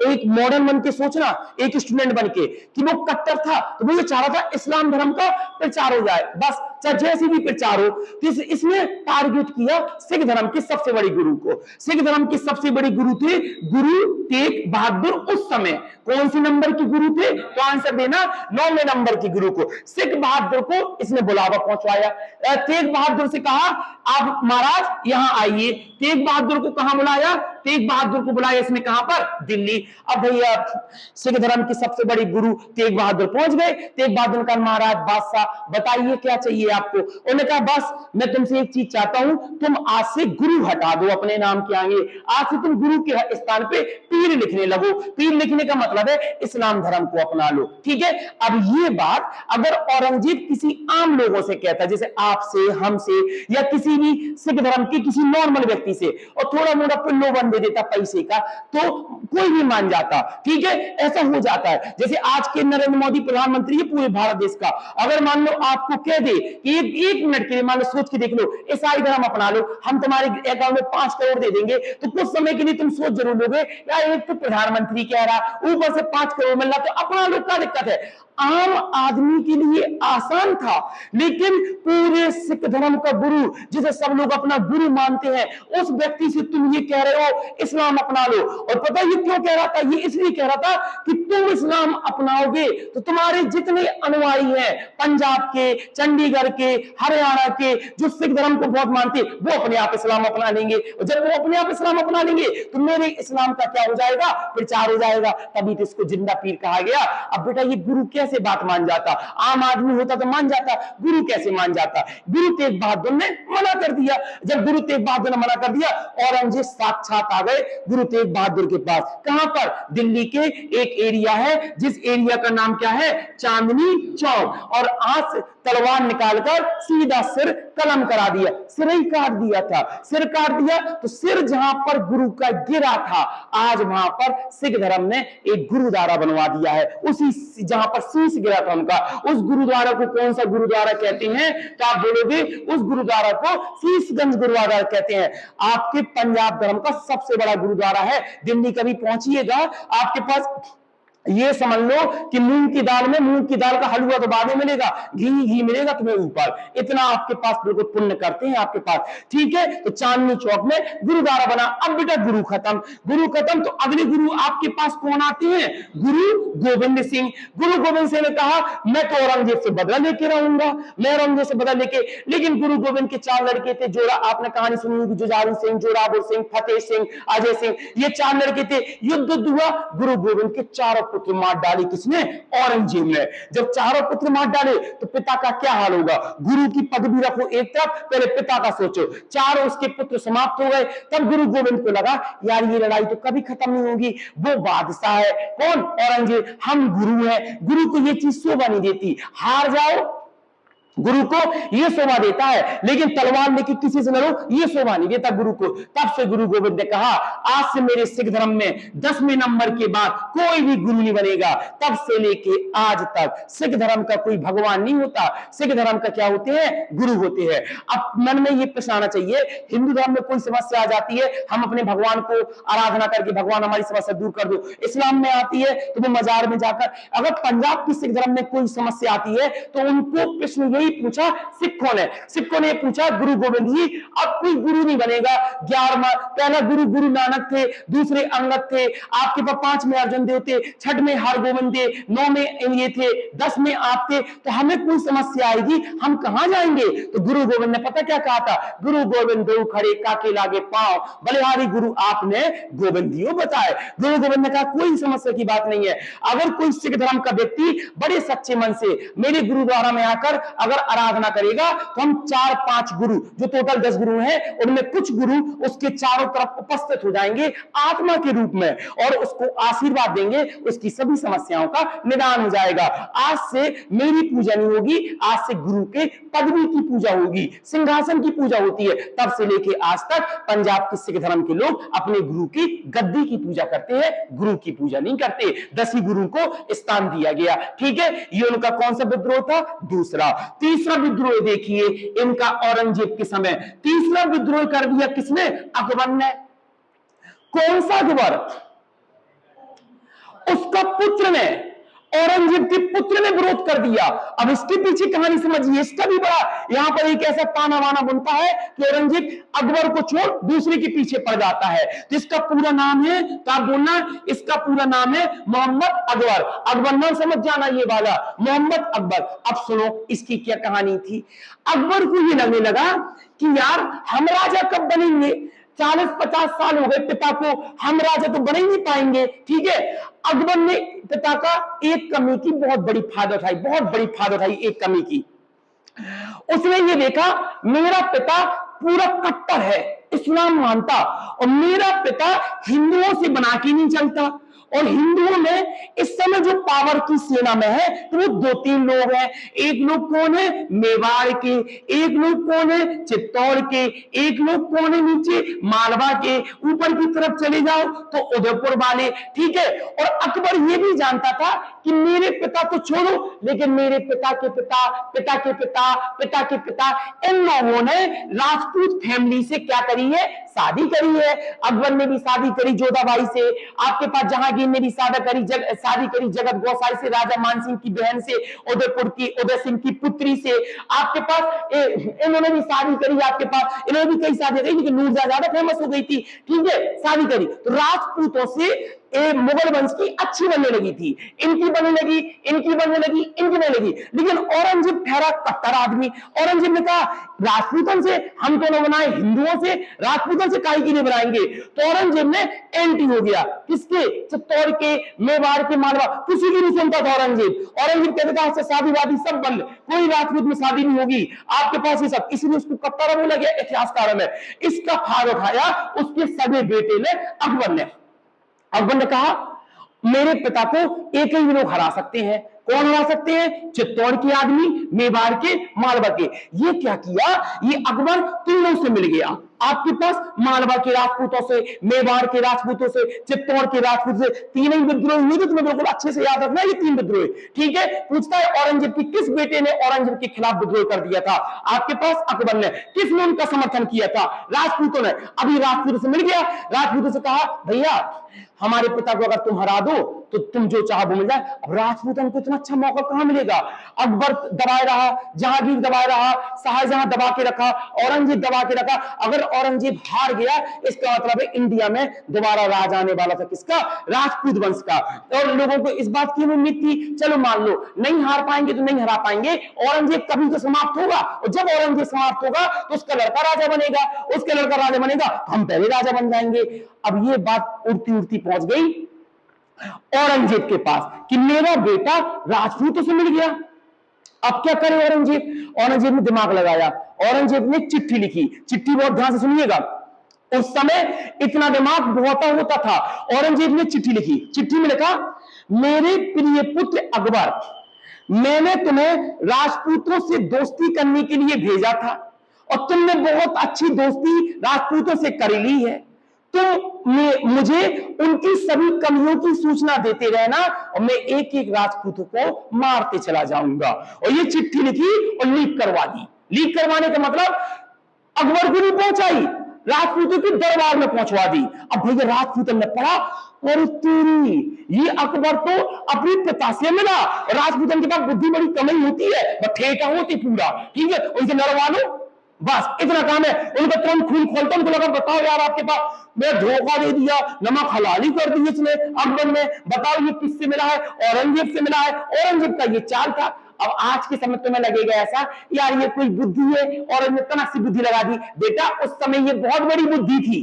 एक मॉडर्न बन के सोचना, एक स्टूडेंट बन के, कि वो कट्टर था तो वो ये चाह रहा था इस्लाम धर्म का प्रचार हो जाए, बस चाहे जैसे भी प्रचार हो। तो इसने टारगेट किया सिख धर्म की सबसे बड़ी गुरु को। सिख धर्म की सबसे बड़ी गुरु थे गुरु तेग बहादुर। उस समय कौन सी नंबर की गुरु थे? तो आंसर देना, 9वें नंबर की गुरु को। सिख बहादुर को इसने बुलावा पहुंचवाया। तेग बहादुर से कहा आप महाराज यहां आइए। तेग बहादुर को कहां बुलाया? तेग बहादुर को बुलाया इसने कहां पर? दिल्ली। अब भैया सिख धर्म की सबसे बड़ी गुरु तेग बहादुर पहुंच गए। तेग बहादुर का महाराज बादशाह बताइए क्या चाहिए आपको? उन्होंने कहा बस मैं तुमसे एक चीज चाहता हूं, तुम आज से गुरु हटा दो अपने नाम के आगे, आज से तुम गुरु के स्थान पे पीर लिखने लगो। पीर लिखने का मतलब है इस्लाम धर्म को अपना लो, ठीक है? अब ये बात अगर औरंगजेब किसी आम लोगों से कहता, जैसे आपसे, हमसे, या किसी भी सिख धर्म के किसी नॉर्मल व्यक्ति से, और थोड़ा मोड़ा प्रलोभन दे देता पैसे का, तो कोई भी मान जाता, ठीक है? ऐसा हो जाता है। जैसे आज के नरेंद्र मोदी प्रधानमंत्री है पूरे भारत देश का, अगर मान लो आपको कह दे कि एक मिनट के लिए, मान लो सोच के देख लो, ईसाई धर्म अपना लो, हम तुम्हारे अकाउंट में 5 करोड़ दे देंगे, तो कुछ समय के लिए तुम सोच जरूर लोगे यार एक तो प्रधानमंत्री कह रहा, ऊपर से 5 करोड़ मिल रहा, तो अपना लो, क्या दिक्कत है? आम आदमी के लिए आसान था, लेकिन पूरे सिख धर्म का गुरु, जिसे सब लोग अपना गुरु मानते हैं, उस व्यक्ति से तुम ये कह रहे हो इस्लाम अपना लो। और पता ये क्यों कह रहा था? ये इसलिए कह रहा था कि तुम इस्लाम अपनाओगे तो तुम्हारे जितने अनुयायी हैं पंजाब के, चंडीगढ़ के, हरियाणा के, जो सिख धर्म को बहुत मानते, वो अपने आप इस्लाम अपना लेंगे। और जब वो अपने आप इस्लाम अपना लेंगे तो मेरे इस्लाम का क्या हो जाएगा? प्रचार हो जाएगा। तभी तो इसको जिंदा पीर कहा गया। अब बेटा ये गुरु कैसे बात मान जाता? आम आदमी होता तो मान जाता, गुरु कैसे मान जाता? गुरु तेग बहादुर ने मना कर दिया। जब गुरु तेग बहादुर ने मना कर दिया, औरंगजेब साक्षात आ गए गुरु तेग बहादुर के पास। कहां पर? दिल्ली के एक एरिया है जिस एरिया का नाम क्या है? चांदनी चौक। और आज तलवार निकालकर सीधा सिर कलम करा दिया, सिर ही काट दिया था। सिर काट दिया तो सिर जहां पर गुरु का गिरा था, आज वहां पर सिख धर्म ने एक गुरुद्वारा बनवा दिया है। उसी जहां पर शीश गिरा था उनका, उस गुरुद्वारा को कौन सा गुरुद्वारा कहते हैं? तो आप बोलोगे उस गुरुद्वारा को शीशगंज गुरुद्वारा कहते हैं। आपके पंजाब धर्म का सबसे बड़ा गुरुद्वारा है। दिल्ली कभी पहुंचिएगा, आपके पास ये समझ लो कि मूंग की दाल में, मूंग की दाल का हलवा तो बाद में मिलेगा, घी मिलेगा तुम्हें ऊपर। इतना आपके पास बिल्कुल पुण्य करते हैं आपके पास, ठीक है? तो चांदनी चौक में गुरुद्वारा बना। अब बेटा गुरु खत्म तो अगले गुरु आपके पास कौन आते हैं? गुरु गोविंद सिंह। गुरु गोविंद सिंह ने कहा मैं तो औरंगजेब से बदला लेके रहूंगा, मैं औरंगजेब से बदला लेके। लेकिन गुरु गोविंद के 4 लड़के थे, जोड़ा आपने कहानी सुनी होगी, जुझारू सिंह, जोरावर सिंह, फतेह सिंह, अजय सिंह, ये 4 लड़के थे। युद्ध हुआ, गुरु गोविंद के चारों पुत्र मार डाले। किसने? औरंगजेब ने। जब चारों पुत्र मार डाले तो पिता का क्या हाल होगा? गुरु की पदवी रखो एक तरफ, पहले पिता का सोचो। चारों उसके पुत्र समाप्त हो गए। तब गुरु गोविंद को लगा यार ये लड़ाई तो कभी खत्म नहीं होगी। वो बादशाह है, कौन? औरंगजेब। हम गुरु हैं, गुरु को ये चीज शोभा नहीं देती। हार जाओ गुरु को यह शोभा देता है, लेकिन तलवार लेके किसी से लड़ो यह शोभा नहीं देता गुरु को। तब से गुरु गोविंद ने कहा आज से मेरे सिख धर्म में 10वें नंबर के बाद कोई भी गुरु नहीं बनेगा। तब से लेके आज तक सिख धर्म का कोई भगवान नहीं होता, सिख धर्म का क्या होते हैं, गुरु होते हैं। अब मन में यह प्रश्न आना चाहिए, हिंदू धर्म में कोई समस्या आ जाती है, हम अपने भगवान को आराधना करके भगवान हमारी समस्या दूर कर दो। इस्लाम में आती है तो वो मजार में जाकर, अगर पंजाब की सिख धर्म में कोई समस्या आती है तो उनको प्रश्न यही पूछा सिखों ने, सिखों ने पूछा गुरु गोविंद जी अब कोई गुरु नहीं बनेगा। 11वां पहला गुरु गुरु नानक थे, दूसरे अंगद थे, आपके पास 5 में अर्जुन देव थे, 6 में हरगोविंद थे, 9 में ये थे, 10 में आप थे, तो हमें कोई समस्या आएगी हम कहां जाएंगे। तो गुरु गोविंद ने पता क्या कहा था, गुरु गोविंद दो खड़े काके लागे पांव, बलिहारी गुरु आपने गोविंद दियो बताए। गुरु गोविंद ने कहा कोई समस्या की बात नहीं है। अगर कोई सिख धर्म का व्यक्ति बड़े सच्चे मन से मेरे गुरुद्वारा में आकर अगर आराधना करेगा तो हम 4-5 गुरु जो टोटल 10 गुरु हैं उनमें कुछ गुरु उसके चारों तरफ उपस्थित हो जाएंगे आत्मा के रूप में और उसको आशीर्वाद देंगे, उसकी सभी समस्याओं का निदान हो जाएगा। आज से मेरी पूजा नहीं होगी, आज से गुरु के पदवी की पूजा होगी, सिंहासन की पूजा होती है। तब से लेके आज तक पंजाब के सिख धर्म के लोग अपने गुरु की गद्दी की पूजा करते हैं, गुरु की पूजा नहीं करते। 10 ही गुरु को स्थान दिया गया, ठीक है। ये उनका कौन सा विद्रोह था, दूसरा। तीसरा विद्रोह देखिए इनका औरंगजेब के समय, तीसरा विद्रोह कर दिया किसने, अकबर ने। कौन सा अकबर, उसका पुत्र ने, औरंगजेब के पुत्र ने विरोध कर दिया। अब इसके पीछे कहानी समझिए, इसका भी बड़ा यहां पर एक ऐसा ताना वाना बनता है कि औरंगजेब अकबर को छोड़ दूसरे के पीछे पड़ जाता है। तो इसका पूरा नाम है, क्या बोलना, इसका पूरा नाम है मोहम्मद अकबर। अकबर नाम समझ जाना ये वाला, मोहम्मद अकबर। अब सुनो इसकी क्या कहानी थी। अकबर को ये लगने लगा कि यार हम राजा कब बनेंगे, 40-50 साल हो गए पिता को, हम राजा तो बन ही नहीं पाएंगे, ठीक है। अकबर ने पिता का एक कमी की बहुत बड़ी फायदा उठाई, बहुत बड़ी फायदा उठाई एक कमी की। उसने ये देखा मेरा पिता पूरा कट्टर है, इस्लाम मानता, और मेरा पिता हिंदुओं से बना के नहीं चलता। और हिंदुओं में इस समय जो पावर की सेना में है तो वो 2-3 लोग हैं। एक लोग कौन है, मेवाड़ के, एक लोग कौन है, चित्तौड़ के, एक लोग कौन है नीचे मालवा के, ऊपर की तरफ चले जाओ तो उदयपुर वाले, ठीक है। और अकबर ये भी जानता था कि मेरे पिता तो छोड़ो, लेकिन मेरे पिता के पिता, पिता के पिता, पिता के पिता, इन लोगों ने राजपूत फैमिली से क्या करी है, शादी करी है। अकबर ने भी शादी करी जोधाबाई से, आपके पास जहांगीर ने भी शादी करी जगत गोसाई से, राजा मानसिंह की बहन से, उदयपुर की उदय सिंह की पुत्री से। आपके पास इन्होंने भी शादी करी, आपके पास इन्होंने भी कई शादी करी, लेकिन नूरजहां ज्यादा फेमस हो गई थी, ठीक है, शादी करी। तो राजपूतों से मुगल वंश की अच्छी बनने लगी थी, इनकी बनने लगी, इनकी बनने लगी, इनकी बनने लगी। लेकिन औरंगजेब ठहरा कट्टर आदमी। औरंगजेब ने कहा राजपूतों से हम तो न बनाए, हिंदुओं से, राजपूतों से काहे की नहीं बनाएंगे। तो औरंगजेब ने एंटी हो गया, किसके, चित्तौड़ के, मेवाड़ के, मालवा, किसी की नहीं सुनता था औरंगजेब। औरंगजेब कहते थे आज से शादी वादी सब बंद, कोई राजपूत में शादी नहीं होगी आपके पास ये सब, इसलिए उसको कट्टर बोला गया इतिहासकारों में। इसका फायदा उठाया उसके सगे बेटे ने, अकबर ने। अकबर ने कहा मेरे पिता को एक ही लोग हरा सकते हैं, कौन हरा सकते हैं, चित्तौड़ के आदमी, मेवाड़ के, मालवा के। ये क्या किया, ये अकबर तीनों से मिल गया, आपके पास मालवा के राजपूतों से, मेवाड़ के राजपूतों से, चित्तौड़ के राजपूत से। तीन ही विद्रोह हुए थे, तुम्हें बिल्कुल अच्छे से याद रखना ये 3 विद्रोह, ठीक है। पूछता है औरंगजेब की किस बेटे ने औरंगजेब के खिलाफ विद्रोह कर दिया था, आपके पास अकबर ने। किसने उनका समर्थन किया था, राजपूतों ने। अभी राजपूतों से मिल गया, राजपूतों से कहा भैया हमारे पिता को अगर तुम हरा दो तो तुम जो चाहो मिल जाए। अब राजपूतों को इतना अच्छा मौका कहां मिलेगा। अकबर दबाए रहा, जहांगीर दबाए रहा, शाहजहां दबा के रखा, औरंगजेब दबा के रखा। अगर औरंगजेब हार गया इसका मतलब है इंडिया में दोबारा राज आने वाला था किसका, राजपूत वंश का। और लोगों को इस बात की उम्मीद थी, चलो मान लो नहीं हार पाएंगे तो नहीं हरा पाएंगे, औरंगजेब कभी तो समाप्त होगा, और जब औरंगजेब समाप्त होगा तो उसका लड़का राजा बनेगा, उसका लड़का राजा बनेगा तो हम पहले राजा बन जाएंगे। अब ये बात उड़ती उड़ती पहुंच गई औरंगजेब के पास कि मेरा बेटा राजपूतों से मिल गया, अब क्या करे औरंगजेब। औरंगजेब ने दिमाग लगाया, औरंगजेब ने चिट्ठी लिखी। चिट्ठी बहुत ध्यान से सुनिएगा, उस समय इतना दिमाग बहुत होता था। औरंगजेब ने चिट्ठी लिखी, चिट्ठी में लिखा मेरे प्रिय पुत्र अकबर, मैंने तुम्हें राजपूतों से दोस्ती करने के लिए भेजा था और तुमने बहुत अच्छी दोस्ती राजपूतों से कर ली है। तुम मुझे उनकी सभी कमियों की सूचना देते रहना और मैं एक एक राजपूतों को मारते चला जाऊंगा। और ये चिट्ठी लिखी और लीक करवा दी। लीक करवाने का मतलब अकबर को नहीं पहुंचाई, राजपूतों के दरबार में पहुंचवा दी। अब भैया राजपूतों ने पढ़ा और तेरी ये अकबर तो अपने पिता से मिला। राजपूतों के पास बुद्धि बड़ी कम ही होती है, बस ठेका होती पूरा, ठीक है, उनसे लड़वा लो, बस इतना काम है। उनका तुरंत खून खोलता, उनको लगा बताओ यार आपके पास मैं धोखा दे दिया, नमक हलाली कर दी इसने अकबर ने, बताओ ये किससे मिला है? औरंगजेब से मिला है। औरंगजेब का ये चाल था। अब आज के समय तुम्हें लगेगा ऐसा यार ये कोई बुद्धि है और इतना सी बुद्धि लगा दी। बेटा उस समय ये बहुत बड़ी बुद्धि थी,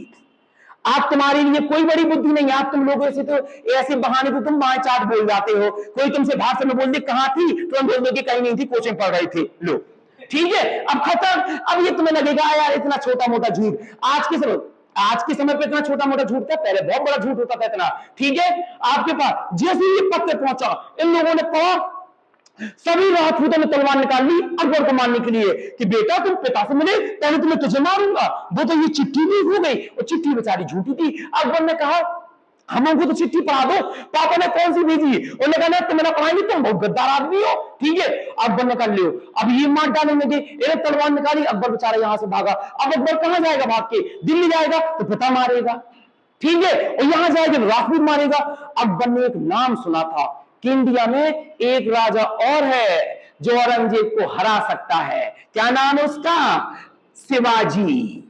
आज तुम्हारे लिए कोई बड़ी बुद्धि नहीं। आज तुम लोग ऐसे तो ऐसे बहाने तो तुम बाएं चाट बोल जाते हो। कोई तुमसे भाषण में बोल दे कहां थी, तो हम बोल दो कि कहीं नहीं थी, कोचिंग पढ़ रहे थे, लो ठीक है, अब खत्म। अब ये तुम्हें लगेगा यार इतना छोटा मोटा झूठ। आज के समय पे इतना छोटा मोटा झूठ था, पहले बहुत बड़ा झूठ होता था इतना, ठीक है। आपके पास जैसे ये पत्र पहुंचा, इन लोगों ने कहा, सभी राजपूतों ने तलवार निकाल ली अकबर को मारने के लिए कि बेटा तुम पिता से मिले, पहले तुम्हें तुझे मारूंगा। वो तो ये चिट्ठी भी हो गई, और चिट्ठी बेचारी झूठी थी। अकबर ने कहा हमको तो चिट्ठी पढ़ा दो, पापा ने कौन सी भेजी? उन्होंने कहा तुम मेरा पढ़ाई, तुम बहुत गद्दार आदमी हो, ठीक है। अकबर ने कहा लो, अब ये मार डालने लगे, एक तलवार निकाली, अकबर बेचारा यहां से भागा। अब अकबर कहां जाएगा भाग के? दिल्ली जाएगा तो पिता मारेगा, ठीक है, और यहां जाएगा तो राजपूत मारेगा। अकबर ने एक नाम सुना था कि इंडिया में एक राजा और है जो औरंगजेब को हरा सकता है। क्या नाम है उसका? शिवाजी,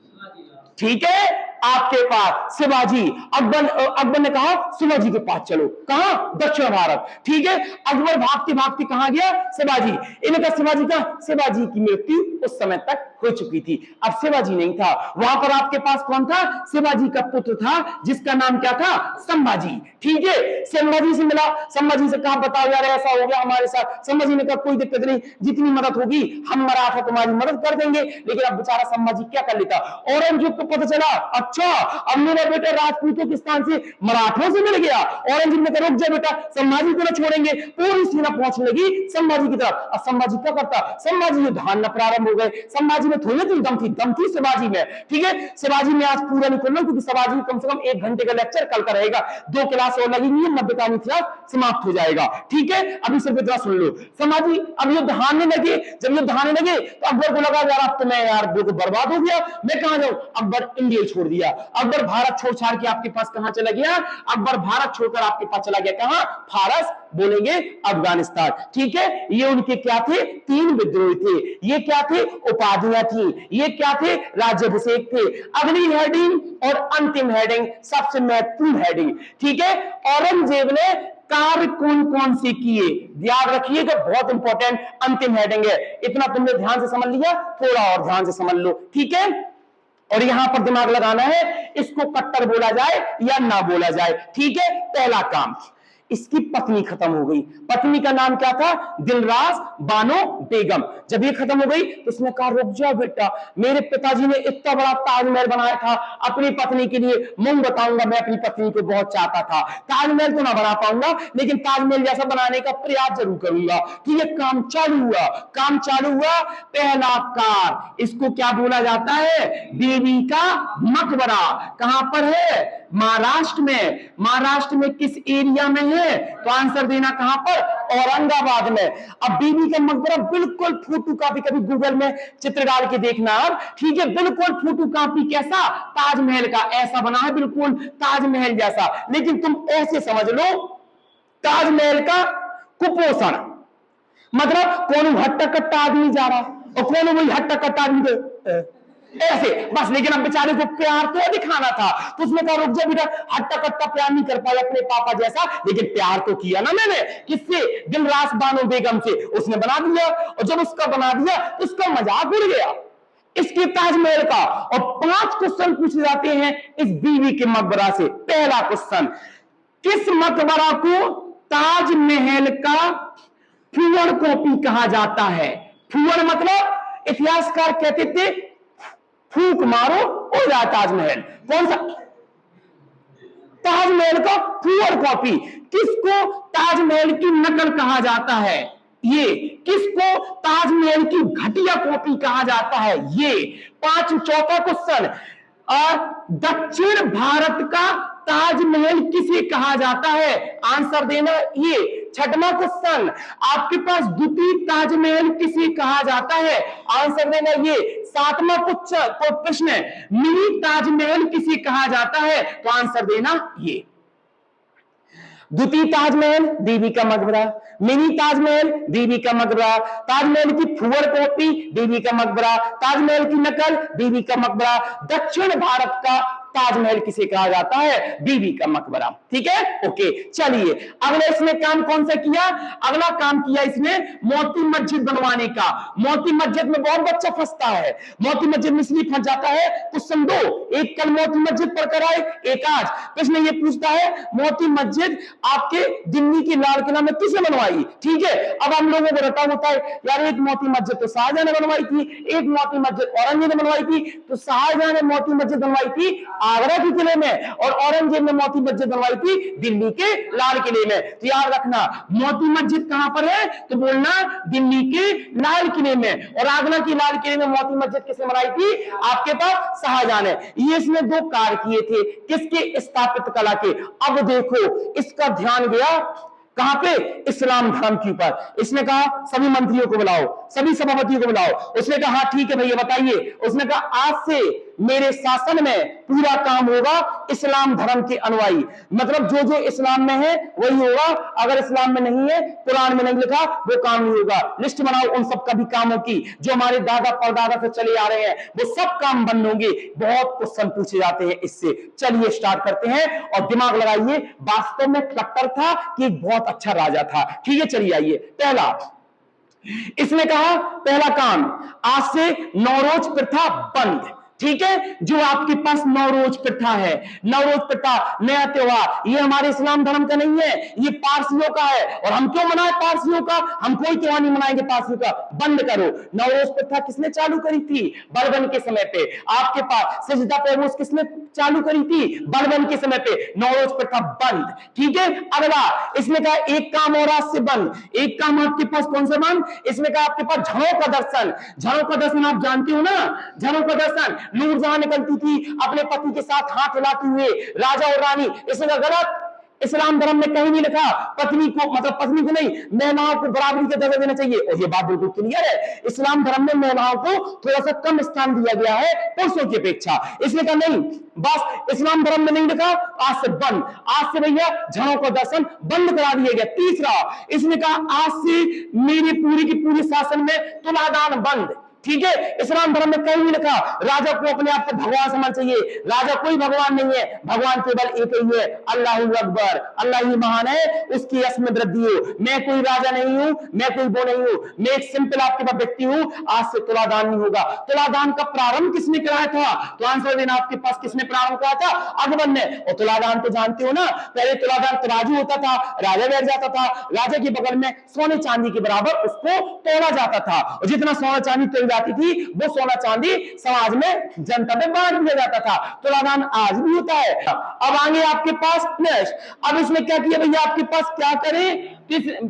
ठीक है। आपके पास शिवाजी, अकबर ने कहा शिवाजी के पास चलो। कहां? दक्षिण भारत, ठीक है। अकबर भागते भागते कहां गया? शिवाजी। इन्हें कहा शिवाजी का, शिवाजी की मृत्यु उस समय तक हो चुकी थी, अब शिवाजी नहीं था। वहां पर आपके पास कौन था? शिवाजी का पुत्र था जिसका नाम क्या था? संभाजी, ठीक है। संभाजी से मिला, संभाजी से कहा बताओ यार ऐसा हो गया हमारे साथ। संभाजी ने कहा कोई दिक्कत नहीं, जितनी मदद होगी हम मराठा तुम्हारी मदद कर देंगे। लेकिन अब बेचारा संभाजी क्या कर लेता? औरंगजेब को पता चला अच्छा अब मेरा बेटा राजपूतों के स्थान से मराठों से मिल गया। औरंगजेब ने कहा रुक जा बेटा, संभाजी को न छोड़ेंगे। पूरी सेना पहुंचने लगी संभाजी की तरफ। अब संभाजी क्या करता? संभाजी युद्ध हारना प्रारंभ हो गए। संभाजी में थोड़ी सी दम थी शिवाजी में, ठीक है। शिवाजी में आज पूरा नहीं करना क्योंकि शिवाजी कम से कम 1 घंटे का लेक्चर कल का रहेगा, 2 क्लास और लगेंगी, मध्यकालीन इतिहास समाप्त हो जाएगा, ठीक है। अभी सिर्फ इतना सुन लो। संभाजी अब युद्ध हारने लगे, जब युद्ध हारने लगे तो अकबर को लगा यार अब तो मैं यार बिल्कुल बर्बाद हो गया, मैं कहां जाऊं? अकबर इंडिया छोड़ दिया। अकबर भारत छोड़ छाड़ के आपके पास कहां चला गया? अकबर भारत छोड़कर आपके पास चला गया कहां? फारस, बोलेंगे अफगानिस्तान, ठीक है। ये उनके क्या थे? 3 विद्रोही थे। ये क्या थे? उपाधियां थी। ये क्या थे? राज्याभिषेक थे। अगली हेडिंग और अंतिम हेडिंग सबसे महत्वपूर्ण हेडिंग, ठीक है। औरंगजेब ने कार्य कौन कौन से किए, ध्यान रखिएगा, बहुत इंपॉर्टेंट अंतिम हेडिंग है। इतना तुमने ध्यान से समझ लिया, थोड़ा और ध्यान से समझ लो, ठीक है। और यहां पर दिमाग लगाना है, इसको कट्टर बोला जाए या ना बोला जाए, ठीक है। पहला काम, इसकी पत्नी खत्म हो गई। पत्नी का नाम क्या था? दिलरास बानो बेगम। जब ये खत्म हो गई तो उसने कहा रुक जाओ बेटा, मेरे पिताजी ने इतना बड़ा ताजमहल बनाया था अपनी पत्नी के लिए, मुंह बताऊंगा मैं अपनी पत्नी को बहुत चाहता था। ताजमहल तो ना बना पाऊंगा लेकिन ताजमहल जैसा बनाने का प्रयास जरूर करूंगा, ठीक है। काम चालू हुआ, काम चालू हुआ। पहला कार, इसको क्या बोला जाता है? बीवी का मकबरा। कहां पर है? महाराष्ट्र में। महाराष्ट्र में किस एरिया में है? तो आंसर देना कहां पर? औरंगाबाद में। अब बीबी का मकबरा बिल्कुल फोटो कॉपी, कभी गूगल में चित्र डाल के देखना आप, ठीक है। बिल्कुल फोटो कॉपी कैसा? ताजमहल का, ऐसा बना है बिल्कुल ताजमहल जैसा। लेकिन तुम ऐसे समझ लो ताजमहल का कुपोषण, मतलब कौन हट्टा कट्टा आदमी जा रहा और कौन वही हट्टा कट्टा आदमी ऐसे बस। लेकिन अब बेचारे को प्यार तो दिखाना था, तो उसने कहा रुक जा बेटा, हट्टा कट्टा प्यार नहीं कर पाया अपने पापा जैसा, लेकिन प्यार तो किया ना मैंने। किससे? दिलरास बानो बेगम से। उसने बना दिया, और जब उसका बना दिया तो उसका मजाक उड़ गया इसके ताजमहल का। और 5 क्वेश्चन पूछे जाते हैं इस बीवी के मकबरा से। पहला क्वेश्चन, किस मकबरा को ताजमहल का फूहड़ कॉपी कहा जाता है? फूहड़ मतलब इतिहासकार कहते थे फूंक मारो हो जाए ताजमहल। कौन सा? ताजमहल का फूहड़ कॉपी। किसको ताजमहल की नकल कहा जाता है? ये किसको ताजमहल की घटिया कॉपी कहा जाता है? ये चौथा क्वेश्चन, दक्षिण भारत का ताजमहल किसे कहा जाता है? आंसर देना ये। छठवां क्वेश्चन, आपके पास द्वितीय ताजमहल किसे कहा जाता है? आंसर देना ये। सातवां प्रश्न, मिनी ताजमहल किसे कहा जाता है? तो आंसर देना ये। द्वितीय ताजमहल बीबी का मकबरा, मिनी ताजमहल बीबी का मकबरा, ताजमहल की फूहड़ कॉपी बीबी का मकबरा, ताजमहल की नकल बीबी का मकबरा, दक्षिण भारत का ताजमहल किसे कहा जाता है? बीबी का मकबरा। ठीक है, ओके। चलिए अगला इसने काम कौन सा किया? अगला काम किया इसने मोती मस्जिद बनवाने का। मोती मस्जिद में बहुत बच्चा फंसता है, मोती मस्जिद में इसलिए फंस जाता है। क्वेश्चन 2, एक कल मोती मस्जिद पढ़कर आए, एक आज। प्रश्न ये पूछता है मोती मस्जिद आपके दिल्ली के लाल किला में किसने बनवाई? ठीक है, अब हम लोगों को रटा होता है यार, एक मोती मस्जिद तो शाहजहां ने बनवाई थी, एक मोती मस्जिद औरंगजेब ने बनवाई थी। तो शाहजहां ने मोती मस्जिद बनवाई थी आगरा के किले में, और औरंगजेब ने मोती मस्जिद बनवाई थी दिल्ली के लाल किले में। तो याद रखना मोती मस्जिद कहां पर है? तो बोलना दिल्ली के लाल किले में। और आगरा की लाल किले में मोती मस्जिद किसने बनाई थी? आपके पास शाहजहां ने। ये इसने 2 कार्य किए थे, किसके? स्थापित कला के। अब देखो इसका ध्यान गया कहां पे? इस्लाम धर्म के ऊपर। इसने कहा सभी मंत्रियों को बुलाओ, सभी सभापतियों को बुलाओ। उसने कहा हाँ ठीक है भैया बताइए। उसने कहा आज से मेरे शासन में पूरा काम होगा इस्लाम धर्म के अनुयायी, मतलब जो जो इस्लाम में है वही होगा, अगर इस्लाम में नहीं है, कुरान में नहीं लिखा, वो काम नहीं होगा। लिस्ट बनाओ उन सब कभी कामों की जो हमारे दादा परदादा से चले आ रहे हैं, वो सब काम बंद होंगे। बहुत क्वेश्चन पूछे जाते हैं इससे। चलिए स्टार्ट करते हैं और दिमाग लगाइए, वास्तव में कट्टर था कि एक बहुत अच्छा राजा था। ठीक है, चलिए आइए। पहला इसने कहा, पहला काम, आज से नौरोज प्रथा बंद। ठीक है, जो आपके पास नौरोज प्रथा है, नौरोज प्रथा नया त्योहार, ये हमारे इस्लाम धर्म का नहीं है, ये पारसियों का है। और हम क्यों मनाए पारसियों का? हम कोई त्योहार नहीं मनाएंगे पारसियों का, बंद करो। नौरोज प्रथा किसने चालू करी थी? बलबन के समय पे। आपके पास सजदा पैरोज किसने चालू करी थी? बलबन के समय पे। नौरोज प्रथा बंद। ठीक है, अगला इसने कहा एक काम और आज से बंद। एक काम आपके पास कौन सा बंद? इसने कहा आपके पास झड़ों का दर्शन। झड़ों का दर्शन आप जानते हो ना? झड़ों का दर्शन, नूरजहां निकलती थी अपने पति के साथ हाथ हिलाते हुए, राजा और रानी। इसने कहा गलत, इस्लाम धर्म में कहीं नहीं लिखा पत्नी को, मतलब पत्नी को नहीं, महिलाओं को बराबरी का दर्जा देना चाहिए। और ये बात बिल्कुल क्लियर है, इस्लाम धर्म में महिलाओं को थोड़ा सा कम स्थान दिया गया है पुरुषों की अपेक्षा। इसने कहा नहीं, बस इस्लाम धर्म में नहीं लिखा, आज से बंद। आज से भैया झड़ों का दर्शन बंद करा दिया गया। तीसरा इसने कहा आज से मेरे पूरी की पूरी शासन में तुलादान बंद। ठीक है, इस्लाम धर्म में कहीं नहीं लिखा राजा को अपने आप को भगवान समझ चाहिए। राजा कोई भगवान नहीं है, भगवान केवल एक ही है, अल्लाह अकबर, अल्लाह ही महान है, उसकी यश में वृद्धि हो। मैं कोई राजा नहीं हूं, मैं कोई वो नहीं हूं, मैं एक सिंपल आपके पास व्यक्ति हूं। आज से तुलादान नहीं होगा। तुलादान का प्रारंभ किसने कराया था? तो आंसर देना आपके पास, किसने प्रारंभ कराया था? अकबर ने। और तुलादान तो जानते हो ना, पहले तुलादान तराजू होता था, राजा बैठ जाता था, राजा के बगल में सोने चांदी के बराबर उसको तोला जाता था, और जितना सोना चांदी तोल जाती थी वो सोना चांदी समाज में जनता में बांट दिया जाता था। तुलादान आज भी होता है। अब आगे आपके पास नेक्स्ट, अब इसने क्या किया भैया, आपके पास क्या करें?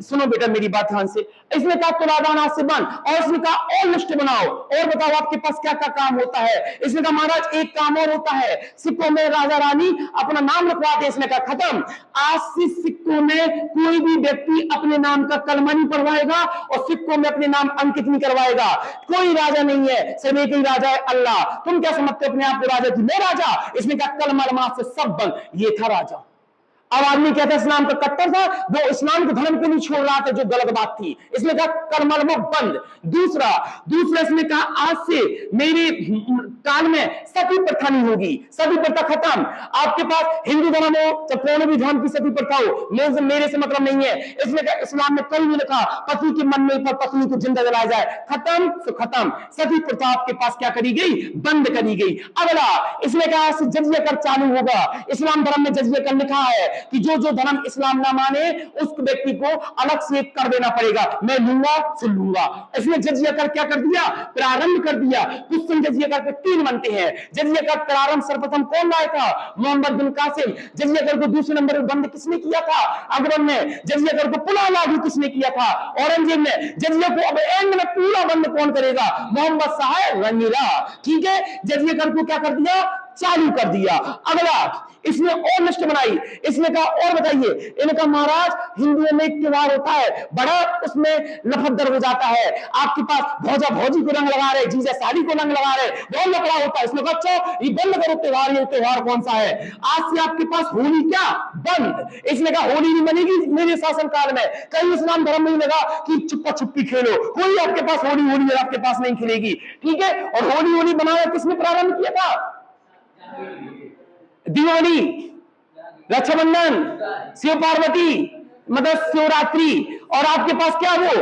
सुनो बेटा मेरी बात ध्यान से। इसने कहा तुलादान आज से बंद, और इसने कहा और लिस्ट बनाओ और बताओ आपके पास क्या क्या काम होता है। इसने कहा महाराज एक काम और होता है, सिक्कों में राजा रानी अपना नाम लिखवाते। इसने कहा खत्म, आज से सिक्कों में कोई भी व्यक्ति अपने नाम का कलमा नहीं पढ़वाएगा और सिक्कों में अपने नाम अंकित नहीं करवाएगा। कोई राजा नहीं है, सिर्फ एक ही राजा है, अल्लाह। तुम क्या समझते हो अपने आप को राजा की? मैं राजा। इसने कहा कलमा से सब बंद। ये था राजा। अब आदमी कहता है इस्लाम का कट्टर था, वो इस्लाम को धर्म को नहीं छोड़ रहा था, जो गलत बात थी। इसने कहा कलमा बंद। दूसरा इसने कहा आज से मेरे काल में सती प्रथा नहीं होगी, सती प्रथा खत्म। आपके पास हिंदू धर्म हो चाहे कोई भी धर्म की सती प्रथा हो, मेरे से मतलब नहीं है। इसने कहा इस्लाम में कहीं नहीं लिखा पति के मन में पर पत्नी को जिंदा जलाया जाए। खत्म तो खत्म, सती प्रथा आपके पास क्या करी गई? बंद करी गई। अगला इसने कहा जजिया कर चालू होगा। इस्लाम धर्म में जजिया कर लिखा है, कि जो जो धर्म इस्लाम ना माने उस व्यक्ति को अलग से कर देना पड़ेगा, मैं लूंगा सुन लूंगा। इसने जजिया कर क्या कर दिया, प्रारंभ कर दिया। क्वेश्चन जजिया कर के 3 बनते हैं। जजिया कर प्रारंभ सर्वप्रथम कौन लाया था, मोहम्मद बिन कासिम। जजिया कर को दूसरे नंबर पर बंद किसने किया था, अकबर ने। जजिया कर को पुनः लागू किसने किया था, औरंगजेब ने। जजिया को अब एंड में पूरा बंद कौन करेगा, मोहम्मद साहब रंगीला। ठीक है, जजिया कर को क्या कर दिया, चालू कर दिया। अगला इसने और लिस्ट बनाई, इसने कहा और बताइए। इन्होंने कहा महाराज हिंदुओं में एक त्योहार होता है बड़ा, उसमें लफदर हो जाता है। आपके पास भौजा भौजी को रंग लगा रहे, जीजा साड़ी को रंग लगा रहे, बहुत लफड़ा होता है। इसने कहा अच्छा ये बंद करो त्योहार, ये त्योहार कौन सा है, आज से आपके पास होली क्या बंद। इसने कहा होली नहीं बनेगी मेरे शासन काल में, कहीं इस्लाम धर्म में लगा कि चुप्पा छुप्पी खेलो, कोई आपके पास होली होली आपके पास नहीं खेलेगी। ठीक है, और होली होली बनाया किसने प्रारंभ किया था, दिवाली, रक्षाबंधन, शिव पार्वती, मतलब शिवरात्रि, और आपके पास क्या वो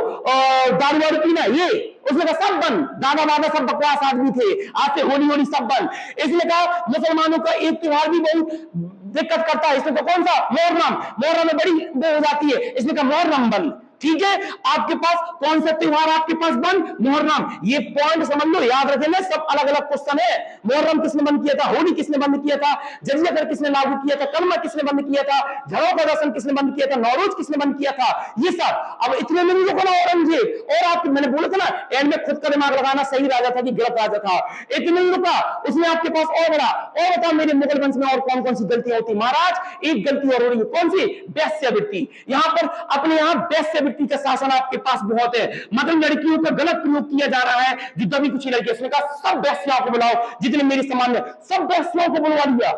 दारू वारू पीना, ये उसने कहा सब बंद। दादा दादा सब बकवास आदमी थे, आज से होली होली सब बंद। इसने कहा मुसलमानों का एक त्योहार भी बहुत दिक्कत करता है, इसमें तो कौन सा, मुहर्रम। मुहर्रम में बड़ी वो हो जाती है, इसने कहा मुहर्रम बंद। ठीक है, आपके पास कौन सा त्योहार आपके पास बंद, मुहर्रम। ये पॉइंट समझ लो, याद रखेंगे, सब अलग अलग क्वेश्चन है। मुहर्रम किसने बंद किया था, होली किसने बंद किया था, जजिया कर किसने लागू किया था, कलमा किसने बंद किया था, झड़ों का दर्शन किसने बंद किया था, नौरोज किसने बंद किया था, ये सब। अब इतने में नहीं रुका औरंगजेब, और आप मैंने बोला था ना एंड में खुद का दिमाग लगाना, सही राजा था कि गलत राजा था। इतने नहीं रुका, उसने आपके पास और बड़ा, और बताओ मेरे मुगल वंश में और कौन कौन सी गलतियां होती। महाराज एक गलती और हो रही है, कौन सी, वेश्यावृत्ति। यहां पर अपने यहां वेश्यावृत्ति का शासन आपके पास बहुत है, मतलब लड़कियों का गलत प्रयोग किया जा रहा है। जो दबी कुछ लड़की, उसने कहा सब वेश्याओं को बुलाओ, जितने मेरे समाज में सब वेश्याओं को बुलवा दिया,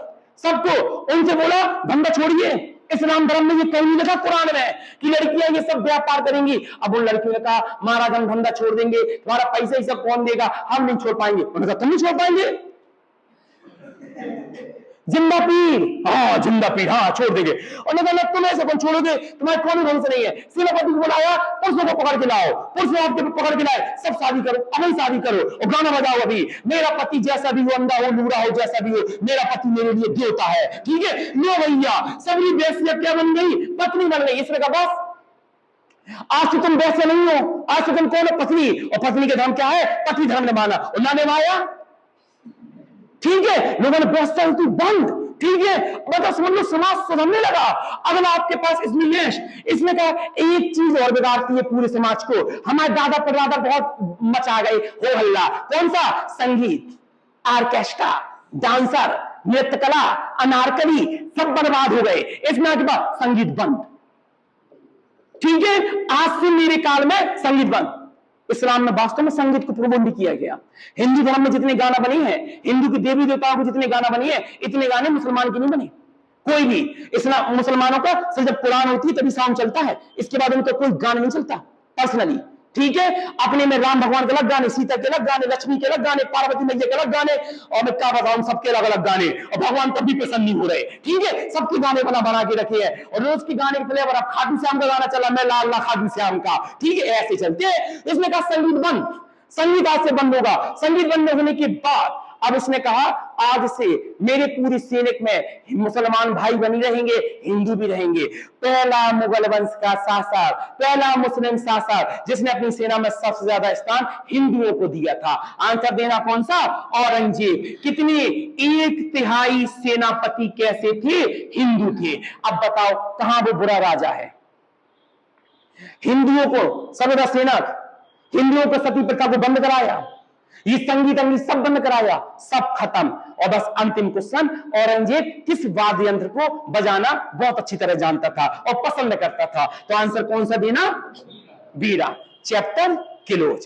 सबको। उनसे बोला धंधा छोड़िए, इस्लाम धर्म में ये कहीं नहीं लिखा कुरान में कि लड़कियां ये सब व्यापार करेंगी। अब उन लड़कियों ने कहा महाराज हम धंधा छोड़ देंगे, तुम्हारा पैसा ही सब कौन देगा, हम नहीं छोड़ पाएंगे। उन्होंने कहा तुम नहीं छोड़ पाएंगे, जिंदा पीर, हाँ जिंदा पीर, हाँ छोड़ देंगे। और तुम ऐसे कौन छोड़ोगे, तुम्हारे कौन भरोसा नहीं है। सेनापति को बुलाया, पुरुषों को पकड़ के लाओ, पुरुष आपके पकड़ के लाए, सब शादी करो, अभी शादी करो और गाना बजाओ। अभी मेरा पति जैसा भी हो, अंधा हो लूड़ा हो, जैसा भी हो, मेरा पति मेरे लिए देवता है। ठीक है, लो भैया सबरी वेश्या क्या बन गई, पत्नी बन गई। इसने कहा बस आज से तुम वैसे नहीं हो, आज से तुम कौन हो, पत्नी। और पत्नी के धर्म क्या है, पति धर्म निभाना, और ना निभाया। ठीक है, लोगों ने वेश्यावृत्ति बंद। ठीक है, मतलब समझ लो समाज सुधरने लगा। अगला आपके पास इसमें लिस्ट, इसमें कहा एक चीज और बिगाड़ती है पूरे समाज को, हमारे दादा परदादा बहुत मचा गए हो हल्ला, कौन सा, संगीत, ऑर्केस्ट्रा, डांसर, नृत्य कला, अनारकली, सब बर्बाद हो गए। इसमें आगे बाद संगीत बंद। ठीक है, आज से मेरे काल में संगीत बंद। इस्लाम में वास्तव में संगीत को प्रतिबंध किया गया। हिंदू धर्म में जितने गाना बने हैं, हिंदू के देवी देवताओं को जितने गाना बने हैं, इतने गाने मुसलमान के नहीं बने, कोई भी। इस्लाम मुसलमानों का सिर्फ जब कुरान होती है तभी साउंड चलता है, इसके बाद उनका कोई गाना नहीं चलता पर्सनली। ठीक है, अपने में राम भगवान के अलग गाने, सीता के अलग गाने, लक्ष्मी के अलग गाने, पार्वती मैया के अलग गाने, और मैं क्या बताऊं सबके अलग अलग गाने, और भगवान तब भी पसंद नहीं हो रहे। ठीक है, सबके गाने बना बना के रखे हैं, और रोज के गाने के फ्लेवर, अब खाटू श्याम का गाना चला, मैं लाल ला खाटू श्याम का। ठीक है, ऐसे चलते हैं। इसने कहा संगीत बंद, संगीत आज से बंद होगा। संगीत बंद होने के बाद अब उसने कहा आज से मेरे पूरी सैनिक में मुसलमान भाई बनी रहेंगे, हिंदू भी रहेंगे। पहला मुगल वंश का शासक, पहला मुस्लिम शासक जिसने अपनी सेना में सबसे ज्यादा स्थान हिंदुओं को दिया था। आंसर देना कौन सा, औरंगजेब। कितने, 1/3 सेनापति कैसे थे, हिंदू थे। अब बताओ कहां वो बुरा राजा है। हिंदुओं को सर्वदा सेनक, हिंदुओं को सती प्रथा को बंद कराया, ये संगीत अंगीत सब बंद कराया, सब खत्म। और बस अंतिम क्वेश्चन, औरंगजेब किस वाद्य यंत्र को बजाना बहुत अच्छी तरह जानता था और पसंद करता था, तो आंसर कौन सा देना, बीड़ा। Chapter close.